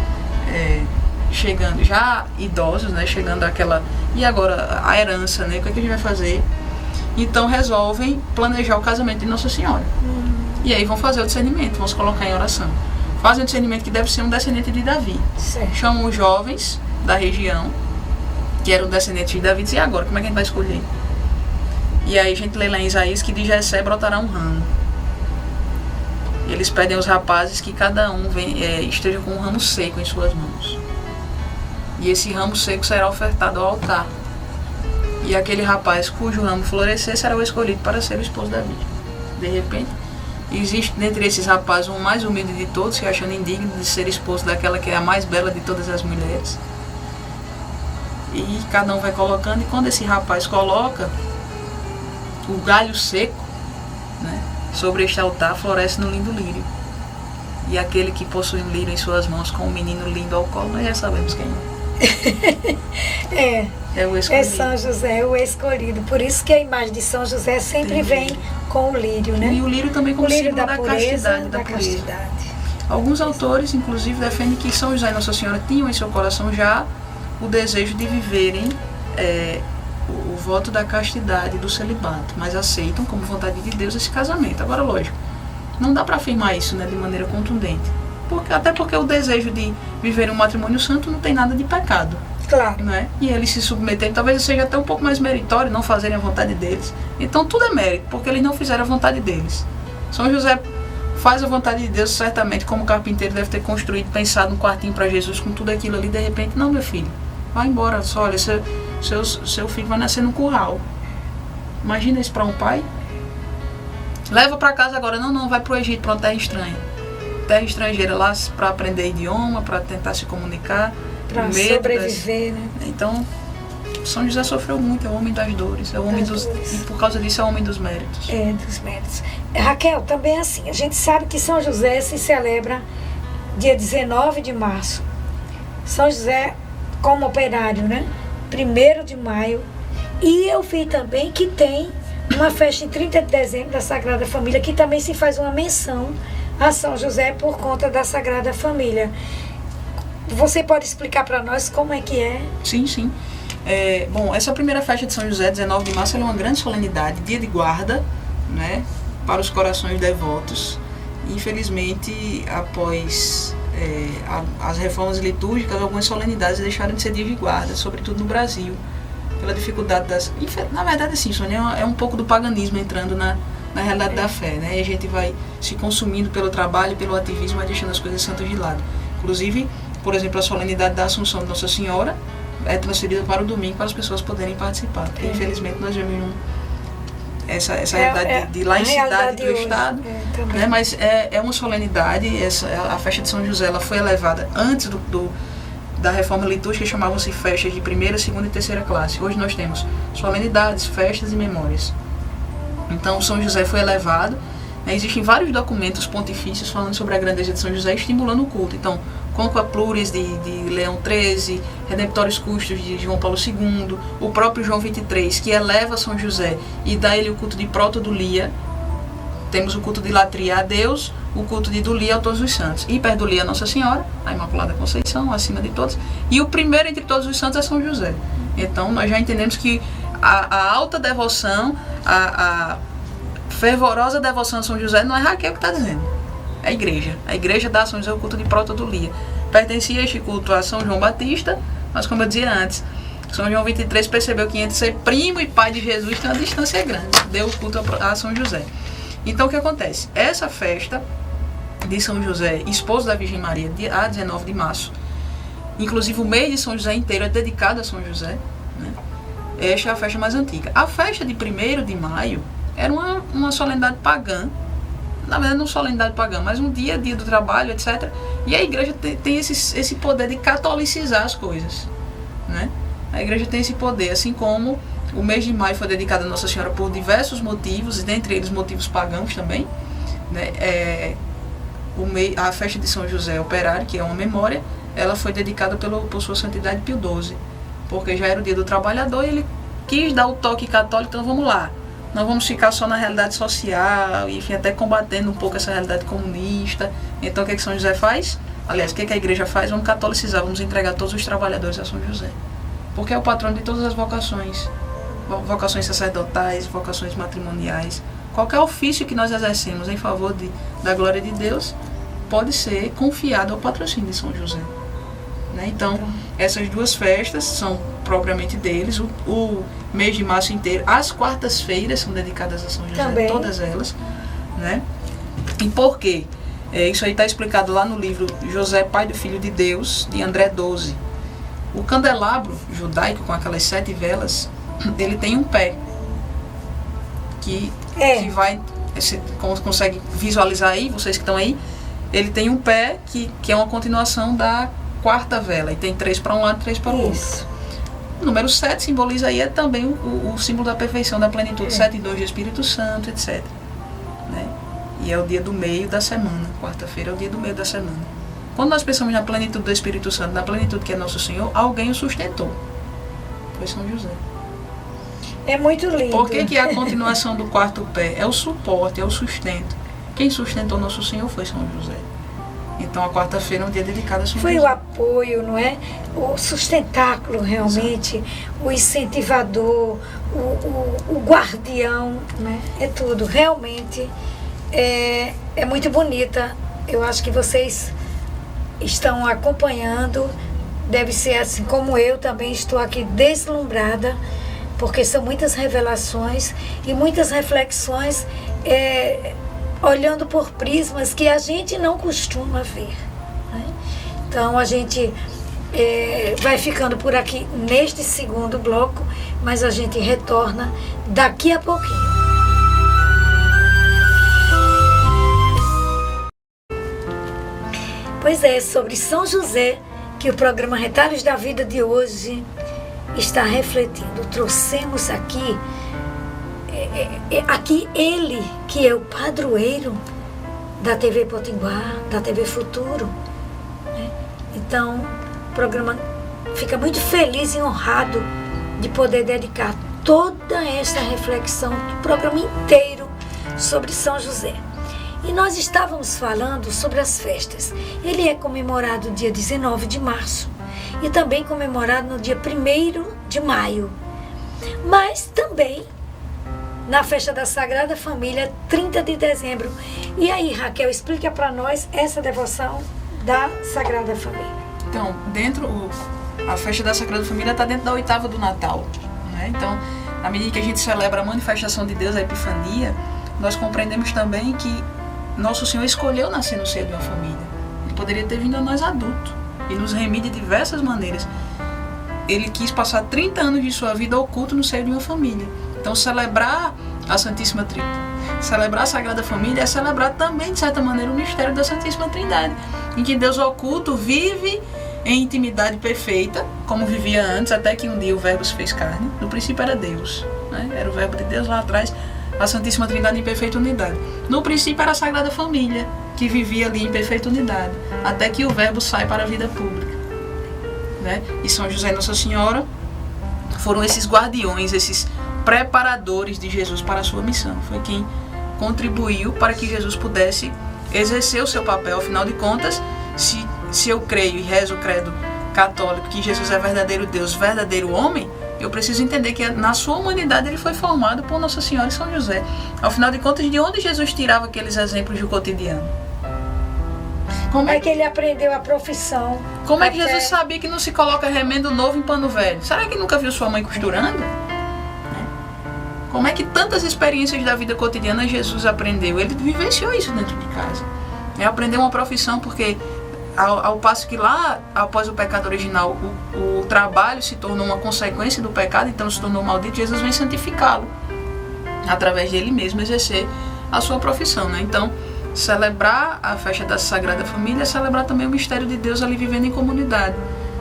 chegando já idosos, né, chegando àquela... E agora a herança, né, o que a gente vai fazer? Então resolvem planejar o casamento de Nossa Senhora. E aí vão fazer o discernimento, vão se colocar em oração. Fazem o discernimento que deve ser um descendente de Davi. Certo. Chamam os jovens da região, que eram descendentes de Davi, e dizem: e agora, como é que a gente vai escolher? E aí a gente lê lá em Isaías que de Jessé brotará um ramo. E eles pedem aos rapazes que cada um esteja com um ramo seco em suas mãos. E esse ramo seco será ofertado ao altar. E aquele rapaz cujo ramo florescer será o escolhido para ser o esposo da Virgem. De repente, existe dentre esses rapazes um mais humilde de todos, se achando indigno de ser esposo daquela que é a mais bela de todas as mulheres. E cada um vai colocando, e quando esse rapaz coloca o galho seco, né, sobre este altar, floresce no lindo lírio. E aquele que possui um lírio em suas mãos com um menino lindo ao colo, nós já sabemos quem é. É o escolhido. É São José, o escolhido. Por isso que a imagem de São José sempre vem com o lírio, né? E o lírio também como símbolo da pureza, castidade. Da castidade. Alguns autores, inclusive, defendem que São José e Nossa Senhora tinham em seu coração já o desejo de viverem o voto da castidade, do celibato, mas aceitam como vontade de Deus esse casamento. Agora, lógico, não dá para afirmar isso, né, de maneira contundente. Até porque o desejo de viver um matrimônio santo não tem nada de pecado. Claro. Né? E eles se submeterem, talvez seja até um pouco mais meritório não fazerem a vontade deles. Então tudo é mérito, porque eles não fizeram a vontade deles. São José faz a vontade de Deus, certamente, como carpinteiro deve ter construído, pensado um quartinho para Jesus com tudo aquilo ali, de repente, não, meu filho, vai embora, só olha, seu filho vai nascer no curral. Imagina isso para um pai. Leva para casa agora, não, vai para o Egito, para uma terra estranha. Terra estrangeira lá para aprender idioma, para tentar se comunicar. Para sobreviver, né? Então, São José sofreu muito, é o homem das dores, é o homem dos... E por causa disso é o homem dos méritos. É, dos méritos. Raquel, também é assim, a gente sabe que São José se celebra dia 19 de março. São José como operário, né? 1º de maio. E eu vi também que tem uma festa em 30 de dezembro da Sagrada Família, que também se faz uma menção a São José por conta da Sagrada Família. Você pode explicar para nós como é que é? Sim. Bom, essa primeira festa de São José, 19 de março, ela é uma grande solenidade, dia de guarda, né, para os corações devotos. Infelizmente, após as reformas litúrgicas, algumas solenidades deixaram de ser dia de guarda, sobretudo no Brasil, pela dificuldade das... Na verdade, sim, Sônia, é um pouco do paganismo entrando na realidade da fé, né? E a gente vai se consumindo pelo trabalho, pelo ativismo, vai deixando as coisas santas de lado. Inclusive, por exemplo, a solenidade da Assunção de Nossa Senhora é transferida para o domingo para as pessoas poderem participar. Porque, infelizmente, nós vemos essa realidade de laicidade do Estado. Né? Mas é uma solenidade, a festa de São José ela foi elevada antes da reforma litúrgica, chamavam-se festas de 1ª, 2ª e 3ª classe. Hoje nós temos solenidades, festas e memórias. Então, São José foi elevado. Existem vários documentos pontifícios falando sobre a grandeza de São José, estimulando o culto. Então, Conqua Pluris de Leão XIII, Redemptoris Custos de João Paulo II, o próprio João XXIII, que eleva São José e dá ele o culto de protodulia. Temos o culto de latria a Deus, o culto de dulia a todos os santos. Hiperdulia a Nossa Senhora, a Imaculada Conceição, acima de todos. E o primeiro entre todos os santos é São José. Então, nós já entendemos que a alta devoção, a fervorosa devoção a São José não é Raquel que está dizendo, é a igreja. A igreja dá a São José o culto de protodulia. Pertencia este culto a São João Batista, mas como eu dizia antes, São João XXIII percebeu que entre ser primo e pai de Jesus tem uma distância grande, deu o culto a São José. Então o que acontece? Essa festa de São José, esposo da Virgem Maria, a 19 de março, inclusive o mês de São José inteiro é dedicado a São José, né? Esta é a festa mais antiga. A festa de 1º de maio era uma solenidade pagã, na verdade não solenidade pagã, mas um dia do trabalho, etc. E a igreja tem esse poder de catolicizar as coisas, né? A igreja tem esse poder, assim como o mês de maio foi dedicado a Nossa Senhora por diversos motivos, e dentre eles motivos pagãos também, né? A festa de São José Operário, que é uma memória, ela foi dedicada por sua santidade Pio XII, porque já era o dia do trabalhador e ele quis dar o toque católico. Então vamos lá, não vamos ficar só na realidade social, enfim, até combatendo um pouco essa realidade comunista. Então o que São José faz? Aliás, o que a igreja faz? Vamos catholicizar, vamos entregar todos os trabalhadores a São José, porque é o patrono de todas as vocações, vocações sacerdotais, vocações matrimoniais. Qualquer ofício que nós exercemos em favor da glória de Deus pode ser confiado ao patrocínio de São José, né? Então, essas duas festas são propriamente deles. O mês de março inteiro, as quartas-feiras são dedicadas a São José, também. Todas elas, né? E por quê? Isso aí está explicado lá no livro José, Pai do Filho de Deus, de André 12. O candelabro judaico, com aquelas 7 velas, ele tem um pé que vai... Você consegue visualizar aí, vocês que estão aí? Ele tem um pé que é uma continuação da 4ª vela, e tem 3 para um lado e 3 para o outro. O número 7 simboliza aí também o símbolo da perfeição, da plenitude, 7 e 2 do Espírito Santo, etc. Né? E é o dia do meio da semana, quarta-feira é o dia do meio da semana. Quando nós pensamos na plenitude do Espírito Santo, na plenitude que é Nosso Senhor, alguém o sustentou. Foi São José. É muito lindo. Por que a continuação do 4º pé? É o suporte, é o sustento. Quem sustentou Nosso Senhor foi São José. Então a quarta-feira é um dia dedicado a São Foi José. o apoio, não é? O sustentáculo realmente, o incentivador, o guardião, né? É tudo. Realmente é muito bonita. Eu acho que vocês estão acompanhando. Deve ser assim como eu também estou aqui deslumbrada, porque são muitas revelações e muitas reflexões, olhando por prismas que a gente não costuma ver, né? Então a gente vai ficando por aqui neste segundo bloco, mas a gente retorna daqui a pouquinho. Pois é, sobre São José que o programa Retalhos da Vida de hoje está refletindo. Trouxemos aqui ele que é o padroeiro da TV Potiguar, da TV Futuro, né? Então o programa fica muito feliz e honrado de poder dedicar toda esta reflexão do programa inteiro sobre São José. E nós estávamos falando sobre as festas. Ele é comemorado no dia 19 de março e também comemorado no dia 1º de maio. Mas também na festa da Sagrada Família, 30 de dezembro. E aí, Raquel, explica para nós essa devoção da Sagrada Família. Então, a festa da Sagrada Família está dentro da oitava do Natal, né? Então, à medida que a gente celebra a manifestação de Deus, a Epifania, nós compreendemos também que Nosso Senhor escolheu nascer no seio de uma família. Ele poderia ter vindo a nós adultos e nos remir de diversas maneiras. Ele quis passar 30 anos de sua vida oculto no seio de uma família. Então, celebrar a Santíssima Trindade, celebrar a Sagrada Família é celebrar também, de certa maneira, o mistério da Santíssima Trindade, em que Deus oculto vive em intimidade perfeita, como vivia antes, até que um dia o Verbo se fez carne. No princípio era Deus, né? Era o Verbo de Deus lá atrás, a Santíssima Trindade em perfeita unidade. No princípio era a Sagrada Família, que vivia ali em perfeita unidade, até que o Verbo sai para a vida pública, né? E São José e Nossa Senhora foram esses guardiões, esses preparadores de Jesus para a sua missão. Foi quem contribuiu para que Jesus pudesse exercer o seu papel. Afinal de contas, se eu creio e rezo o credo católico que Jesus é verdadeiro Deus, verdadeiro homem, eu preciso entender que na sua humanidade ele foi formado por Nossa Senhora e São José. Afinal de contas, de onde Jesus tirava aqueles exemplos do cotidiano? Como é que ele aprendeu a profissão? Como é que Jesus sabia que não se coloca remendo novo em pano velho? Será que nunca viu sua mãe costurando? Como é que tantas experiências da vida cotidiana Jesus aprendeu? Ele vivenciou isso dentro de casa. Aprendeu uma profissão porque, ao passo que lá, após o pecado original, o trabalho se tornou uma consequência do pecado, então se tornou maldito, Jesus vem santificá-lo, através dele mesmo exercer a sua profissão, né? Então, celebrar a festa da Sagrada Família é celebrar também o mistério de Deus ali vivendo em comunidade.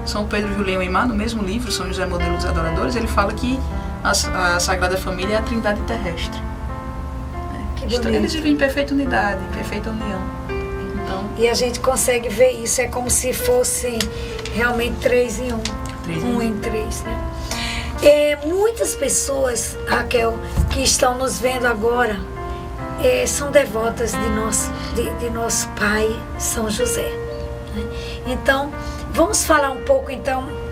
São Pedro Julião Aimar, no mesmo livro, São José Modelo dos Adoradores, ele fala que a Sagrada Família é a Trindade terrestre. Eles vivem em perfeita unidade, em perfeita união. Então, e a gente consegue ver isso, é como se fossem realmente 3 em 1. 1 em 3, né? Muitas pessoas, Raquel, que estão nos vendo agora, são devotas de nosso pai, São José, né? Então, vamos falar um pouco, então,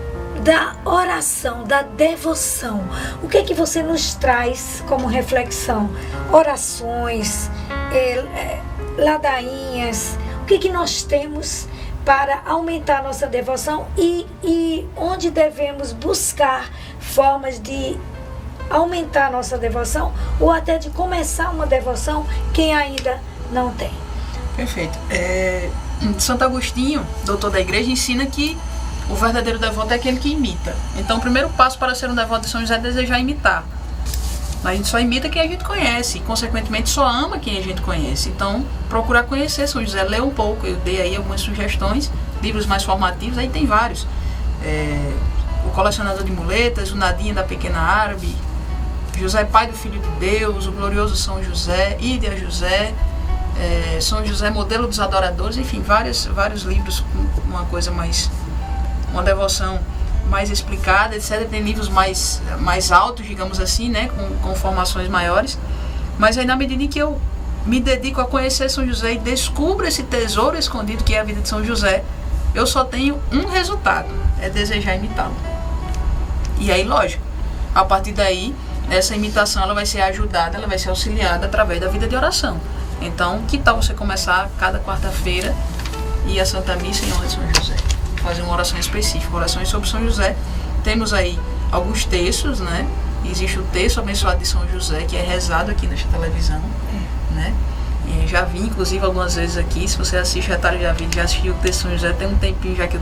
da oração, da devoção. O que é que você nos traz como reflexão? Orações, ladainhas, o que é que nós temos para aumentar a nossa devoção e onde devemos buscar formas de aumentar a nossa devoção ou até de começar uma devoção quem ainda não tem? Perfeito. Santo Agostinho, doutor da Igreja, ensina que o verdadeiro devoto é aquele que imita. Então, o primeiro passo para ser um devoto de São José é desejar imitar. Mas a gente só imita quem a gente conhece e, consequentemente, só ama quem a gente conhece. Então, procurar conhecer São José, ler um pouco. Eu dei aí algumas sugestões, livros mais formativos, aí tem vários. O Colecionador de Muletas, o Nadinha da Pequena Árabe, José Pai do Filho de Deus, o Glorioso São José, Ide a José, São José Modelo dos Adoradores, enfim, vários livros com uma coisa mais... uma devoção mais explicada, etc. Tem livros mais altos, digamos assim, né, com formações maiores. Mas aí, na medida em que eu me dedico a conhecer São José e descubro esse tesouro escondido que é a vida de São José, eu só tenho um resultado, é desejar imitá-lo. E aí, lógico, a partir daí, essa imitação ela vai ser ajudada, ela vai ser auxiliada através da vida de oração. Então, que tal você começar cada quarta-feira ir à Santa Missa em honra de São José? Fazer uma oração específica, orações sobre São José. Temos aí alguns textos, né? Existe o texto abençoado de São José, que é rezado aqui nesta televisão, né? E já vi, inclusive, algumas vezes aqui. Se você assiste Retalho da Vida, já assistiu o texto de São José, tem um tempinho já que eu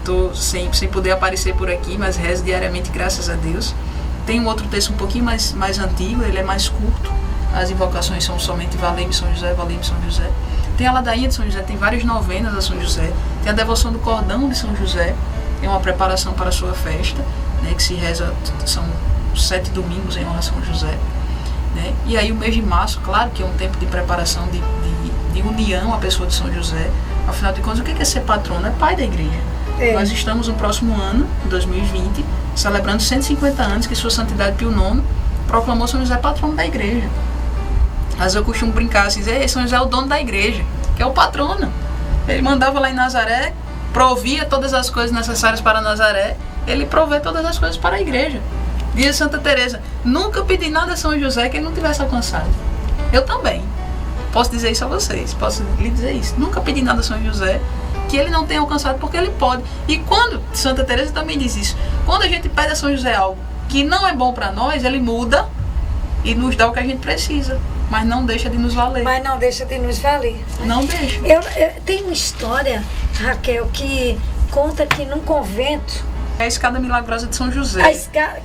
tô sem poder aparecer por aqui, mas rezo diariamente, graças a Deus. Tem um outro texto um pouquinho mais antigo, ele é mais curto. As invocações são somente Valei-me São José, Valei-me São José. Tem a ladainha de São José, tem várias novenas a São José. Tem a devoção do cordão de São José, é uma preparação para a sua festa, né, que se reza, são 7 domingos em honra a São José. Né? E aí o mês de março, claro que é um tempo de preparação, de união à pessoa de São José. Afinal de contas, o que é ser patrono? É pai da igreja. Nós estamos no próximo ano, 2020, celebrando 150 anos que Sua Santidade Pio IX proclamou São José patrono da igreja. Mas eu costumo brincar assim, dizer, São José é o dono da igreja, que é o patrono. Ele mandava lá em Nazaré, provia todas as coisas necessárias para Nazaré, ele provê todas as coisas para a igreja. Diz Santa Teresa, nunca pedi nada a São José que ele não tivesse alcançado. Eu também. Posso dizer isso a vocês, posso lhe dizer isso. Nunca pedi nada a São José que ele não tenha alcançado, porque ele pode. E quando, Santa Teresa também diz isso, quando a gente pede a São José algo que não é bom para nós, ele muda e nos dá o que a gente precisa. Mas não deixa de nos valer. Mas não deixa de nos valer. Não deixa. Tem uma história, Raquel, que conta que num convento... É a escada milagrosa de São José.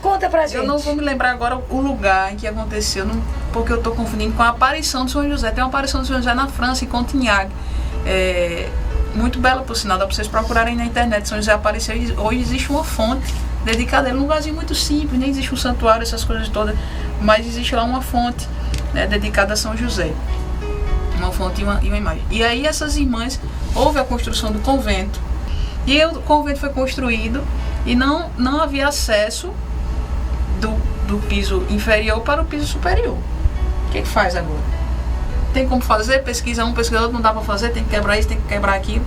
Conta pra gente. Eu não vou me lembrar agora o lugar em que aconteceu, porque eu estou confundindo com a aparição de São José. Tem uma aparição de São José na França, em Contignac. Muito bela, por sinal, dá para vocês procurarem na internet. São José apareceu e hoje existe uma fonte dedicada a ele, um lugarzinho muito simples, nem existe um santuário, essas coisas todas, mas existe lá uma fonte, né, dedicada a São José. Uma fonte e uma imagem. E aí essas irmãs, houve a construção do convento, e o convento foi construído e não havia acesso do piso inferior para o piso superior. O que faz agora? Tem como fazer, pesquisa um, pesquisa outro, não dá para fazer, tem que quebrar isso, tem que quebrar aquilo.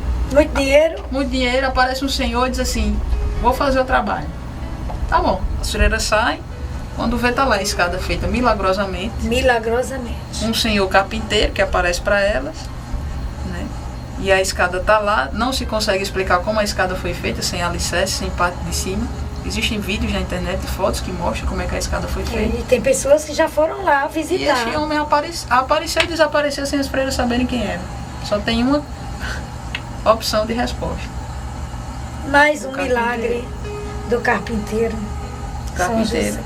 Muito dinheiro, aparece um senhor e diz assim, vou fazer o trabalho. Tá bom, as freiras saem, quando vê tá lá a escada feita milagrosamente. Um senhor carpinteiro que aparece para elas, né? E a escada tá lá, não se consegue explicar como a escada foi feita, sem alicerce, sem parte de cima. Existem vídeos na internet e fotos que mostram como é que a escada foi feita. E tem pessoas que já foram lá visitar. E esse homem apareceu e desapareceu sem as freiras saberem quem era. Só tem uma opção de resposta. Mais um milagre do carpinteiro. São José.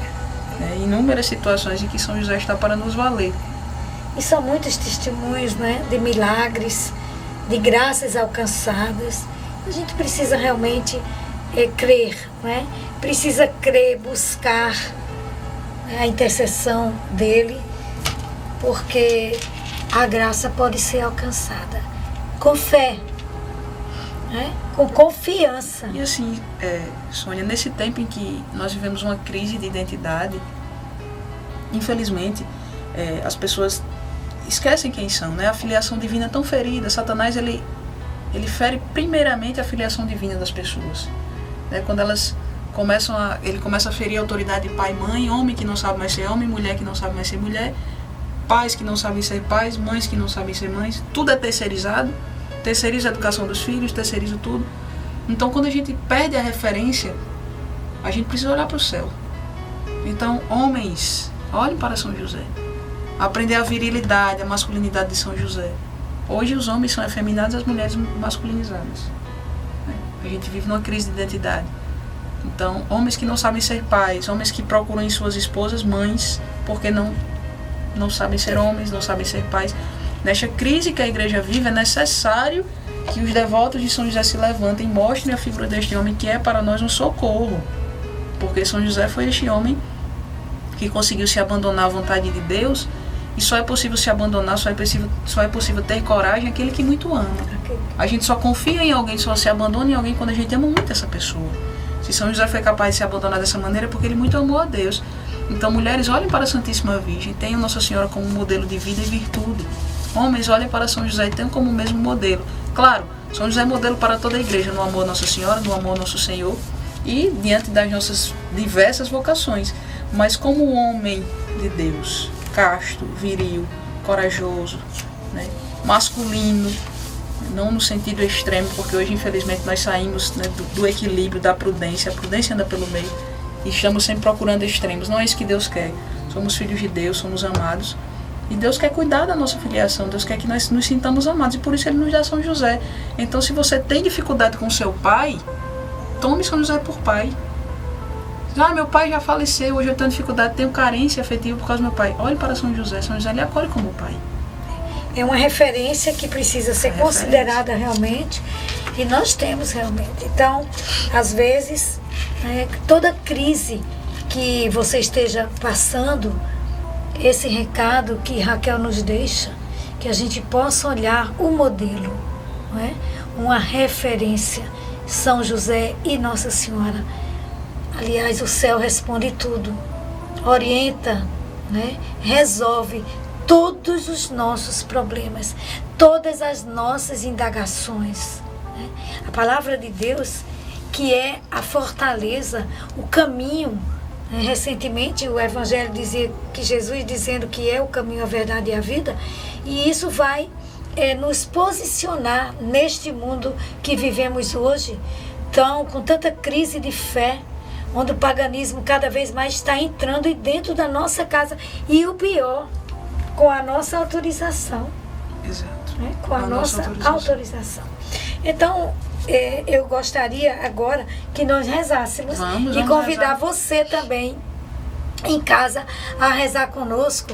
Inúmeras situações em que São José está para nos valer. E são muitos testemunhos, né, de milagres, de graças alcançadas. A gente precisa realmente crer, né? Precisa crer, buscar a intercessão dele, porque a graça pode ser alcançada com fé, né? Com confiança. E assim, Sônia, nesse tempo em que nós vivemos uma crise de identidade, infelizmente, as pessoas esquecem quem são, né? A filiação divina é tão ferida. Satanás, ele fere primeiramente a filiação divina das pessoas, né? Quando elas ele começa a ferir a autoridade de pai e mãe, homem que não sabe mais ser homem, mulher que não sabe mais ser mulher, pais que não sabem ser pais, mães que não sabem ser mães, tudo é terceirizado, terceiriza a educação dos filhos, terceiriza tudo. Então, quando a gente perde a referência, a gente precisa olhar para o céu. Então, homens, olhem para São José. Aprender a virilidade, a masculinidade de São José. Hoje os homens são efeminados, as mulheres masculinizadas. A gente vive numa crise de identidade. Então, homens que não sabem ser pais, homens que procuram em suas esposas mães, porque não sabem ser homens, não sabem ser pais. Nesta crise que a igreja vive, é necessário que os devotos de São José se levantem e mostrem a figura deste homem, que é para nós um socorro. Porque São José foi este homem que conseguiu se abandonar à vontade de Deus, e só é possível se abandonar, só é possível ter coragem aquele que muito ama. A gente só confia em alguém, só se abandona em alguém quando a gente ama muito essa pessoa. Se São José foi capaz de se abandonar dessa maneira, é porque ele muito amou a Deus. Então, mulheres, olhem para a Santíssima Virgem, tenham Nossa Senhora como modelo de vida e virtude. Homens, olhem para São José e tenham como mesmo modelo. Claro, São José é modelo para toda a igreja, no amor a Nossa Senhora, no amor ao Nosso Senhor e diante das nossas diversas vocações. Mas como homem de Deus, casto, viril, corajoso, né, masculino, não no sentido extremo, porque hoje, infelizmente, nós saímos, né, do equilíbrio, da prudência. A prudência anda pelo meio e estamos sempre procurando extremos. Não é isso que Deus quer. Somos filhos de Deus, somos amados. E Deus quer cuidar da nossa filiação. Deus quer que nós nos sintamos amados. E por isso Ele nos dá São José. Então, se você tem dificuldade com seu pai, tome São José por pai. Meu pai já faleceu, hoje eu tenho dificuldade, tenho carência afetiva por causa do meu pai. Olhe para São José. São José lhe acolhe como pai. É uma referência que precisa ser considerada realmente, e nós temos realmente. Então, às vezes, toda crise que você esteja passando, esse recado que Raquel nos deixa, que a gente possa olhar o modelo, não é? Uma referência, São José e Nossa Senhora. Aliás, o céu responde tudo, orienta, né? Resolve todos os nossos problemas, todas as nossas indagações, né? A palavra de Deus, que é a fortaleza, o caminho. Recentemente o Evangelho dizia que Jesus dizendo que é o caminho, a verdade e a vida, e isso vai nos posicionar neste mundo que vivemos hoje, então, com tanta crise de fé, onde o paganismo cada vez mais está entrando dentro da nossa casa, e o pior, com a nossa autorização. Exato. Né? Com a nossa autorização. Então, eu gostaria agora que nós rezássemos e convidar você também em casa a rezar conosco.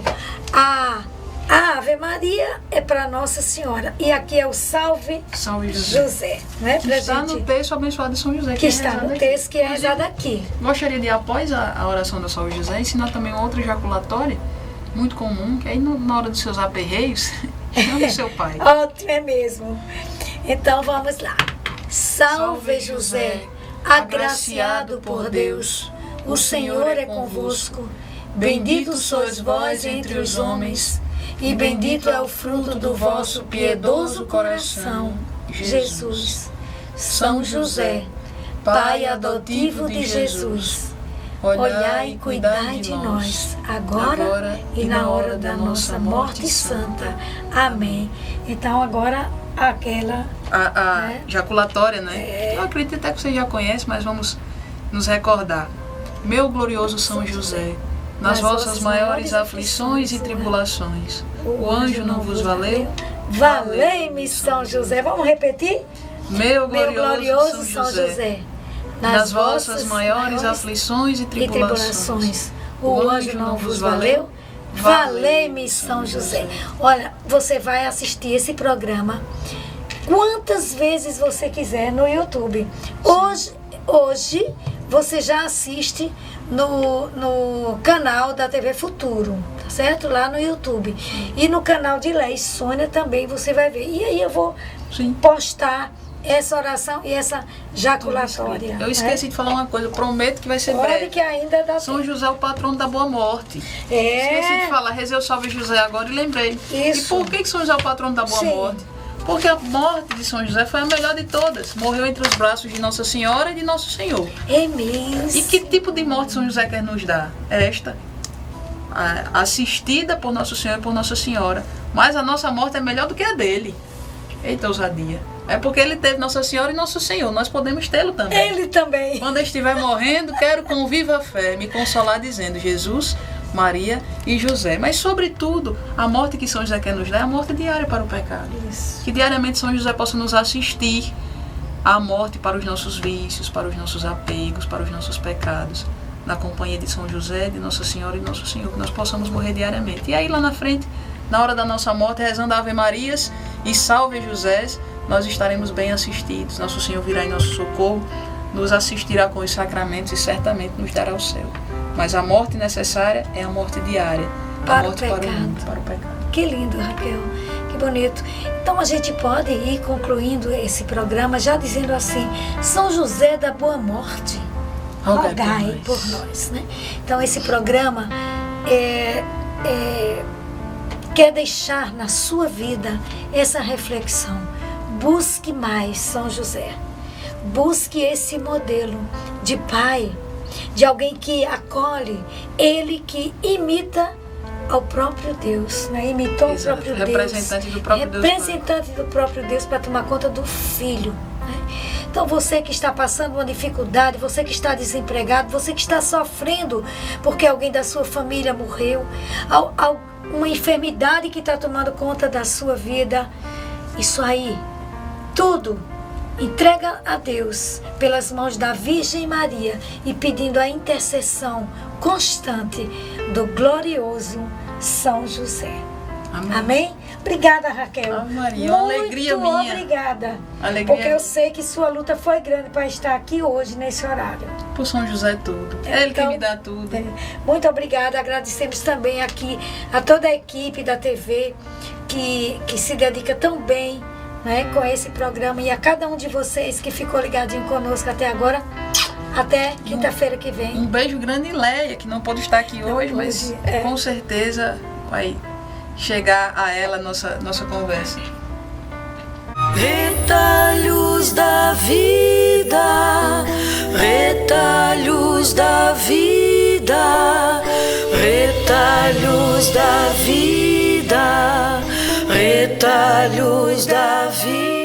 A Ave Maria é para Nossa Senhora, e aqui é o Salve José, né? Que está no texto abençoado de São José, que está no texto que é rezado aqui. Gostaria de, após a oração do Salve José, ensinar também outra ejaculatória muito comum, que aí na hora dos seus aperreios, chame o seu pai. Ótimo, é mesmo. Então vamos lá. Salve José, agraciado por Deus, o Senhor é convosco. Bendito sois vós entre os homens, e bendito é o fruto do vosso piedoso coração, Jesus. São José, Pai adotivo de Jesus, olhai e cuidai de nós, agora e na hora da nossa morte santa. Amém. Então agora aquela... A ejaculatória, né? Eu acredito até que você já conhece, mas vamos nos recordar. Meu glorioso São José, nas vossas maiores aflições e tribulações, o anjo não vos valeu? Valei-me, São José. Vamos repetir? Meu glorioso São José, nas vossas maiores aflições e tribulações, o anjo não vos valeu? Valei-me, São José. Olha, você vai assistir esse programa quantas vezes você quiser no YouTube. Hoje você já assiste no canal da TV Futuro, tá certo? Lá no YouTube. E no canal de Léa e Sônia também você vai ver. E aí eu vou postar essa oração e essa jaculatória. Eu esqueci de falar uma coisa, prometo que vai ser breve. Que ainda dá São José é o patrono da boa morte. Esqueci de falar, rezei o Salve José agora e lembrei. Isso. E por que São José é o patrono da boa morte? Porque a morte de São José foi a melhor de todas. Morreu entre os braços de Nossa Senhora e de Nosso Senhor. É mesmo. E que tipo de morte São José quer nos dar? Esta. Assistida por Nosso Senhor e por Nossa Senhora. Mas a nossa morte é melhor do que a dele. Eita ousadia. É porque ele teve Nossa Senhora e Nosso Senhor. Nós podemos tê-lo também. Ele também. Quando eu estiver morrendo, quero com viva fé me consolar dizendo: Jesus, Maria e José. Mas sobretudo, a morte que São José quer nos dar é a morte diária para o pecado. Isso. Que diariamente São José possa nos assistir à morte para os nossos vícios, para os nossos apegos, para os nossos pecados. Na companhia de São José, de Nossa Senhora e Nosso Senhor, que nós possamos morrer diariamente. E aí lá na frente, na hora da nossa morte, rezando Ave Marias e Salve José, nós estaremos bem assistidos. Nosso Senhor virá em nosso socorro, nos assistirá com os sacramentos e certamente nos dará o céu. Mas a morte necessária é a morte diária, a morte para o mundo, para o pecado. Que lindo, Raquel, que bonito. Então a gente pode ir concluindo esse programa já dizendo assim: São José da Boa Morte, rogai por nós, né? Então esse programa quer deixar na sua vida essa reflexão. Busque mais São José. Busque esse modelo de pai, de alguém que acolhe, ele que imita ao próprio Deus, né? Imitou o próprio Deus. Representante do próprio Deus. Representante do próprio Deus para tomar conta do filho, né? Então você que está passando uma dificuldade, você que está desempregado, você que está sofrendo porque alguém da sua família morreu, uma enfermidade que está tomando conta da sua vida, isso aí, tudo, entrega a Deus pelas mãos da Virgem Maria e pedindo a intercessão constante do glorioso São José. Amém? Amém? Obrigada, Raquel. Maria, uma alegria minha. Muito obrigada. Alegria. Porque eu sei que sua luta foi grande para estar aqui hoje, nesse horário. Por São José tudo. É ele que me dá tudo. Muito obrigada. Agradecemos também aqui a toda a equipe da TV que se dedica tão bem, né, com esse programa, e a cada um de vocês que ficou ligadinho conosco até agora. Até quinta-feira que vem. Um beijo grande em Leia, que não pôde estar aqui hoje, mas com certeza vai chegar a ela nossa conversa. Retalhos da vida, retalhos da vida, retalhos da vida, retalhos da vida.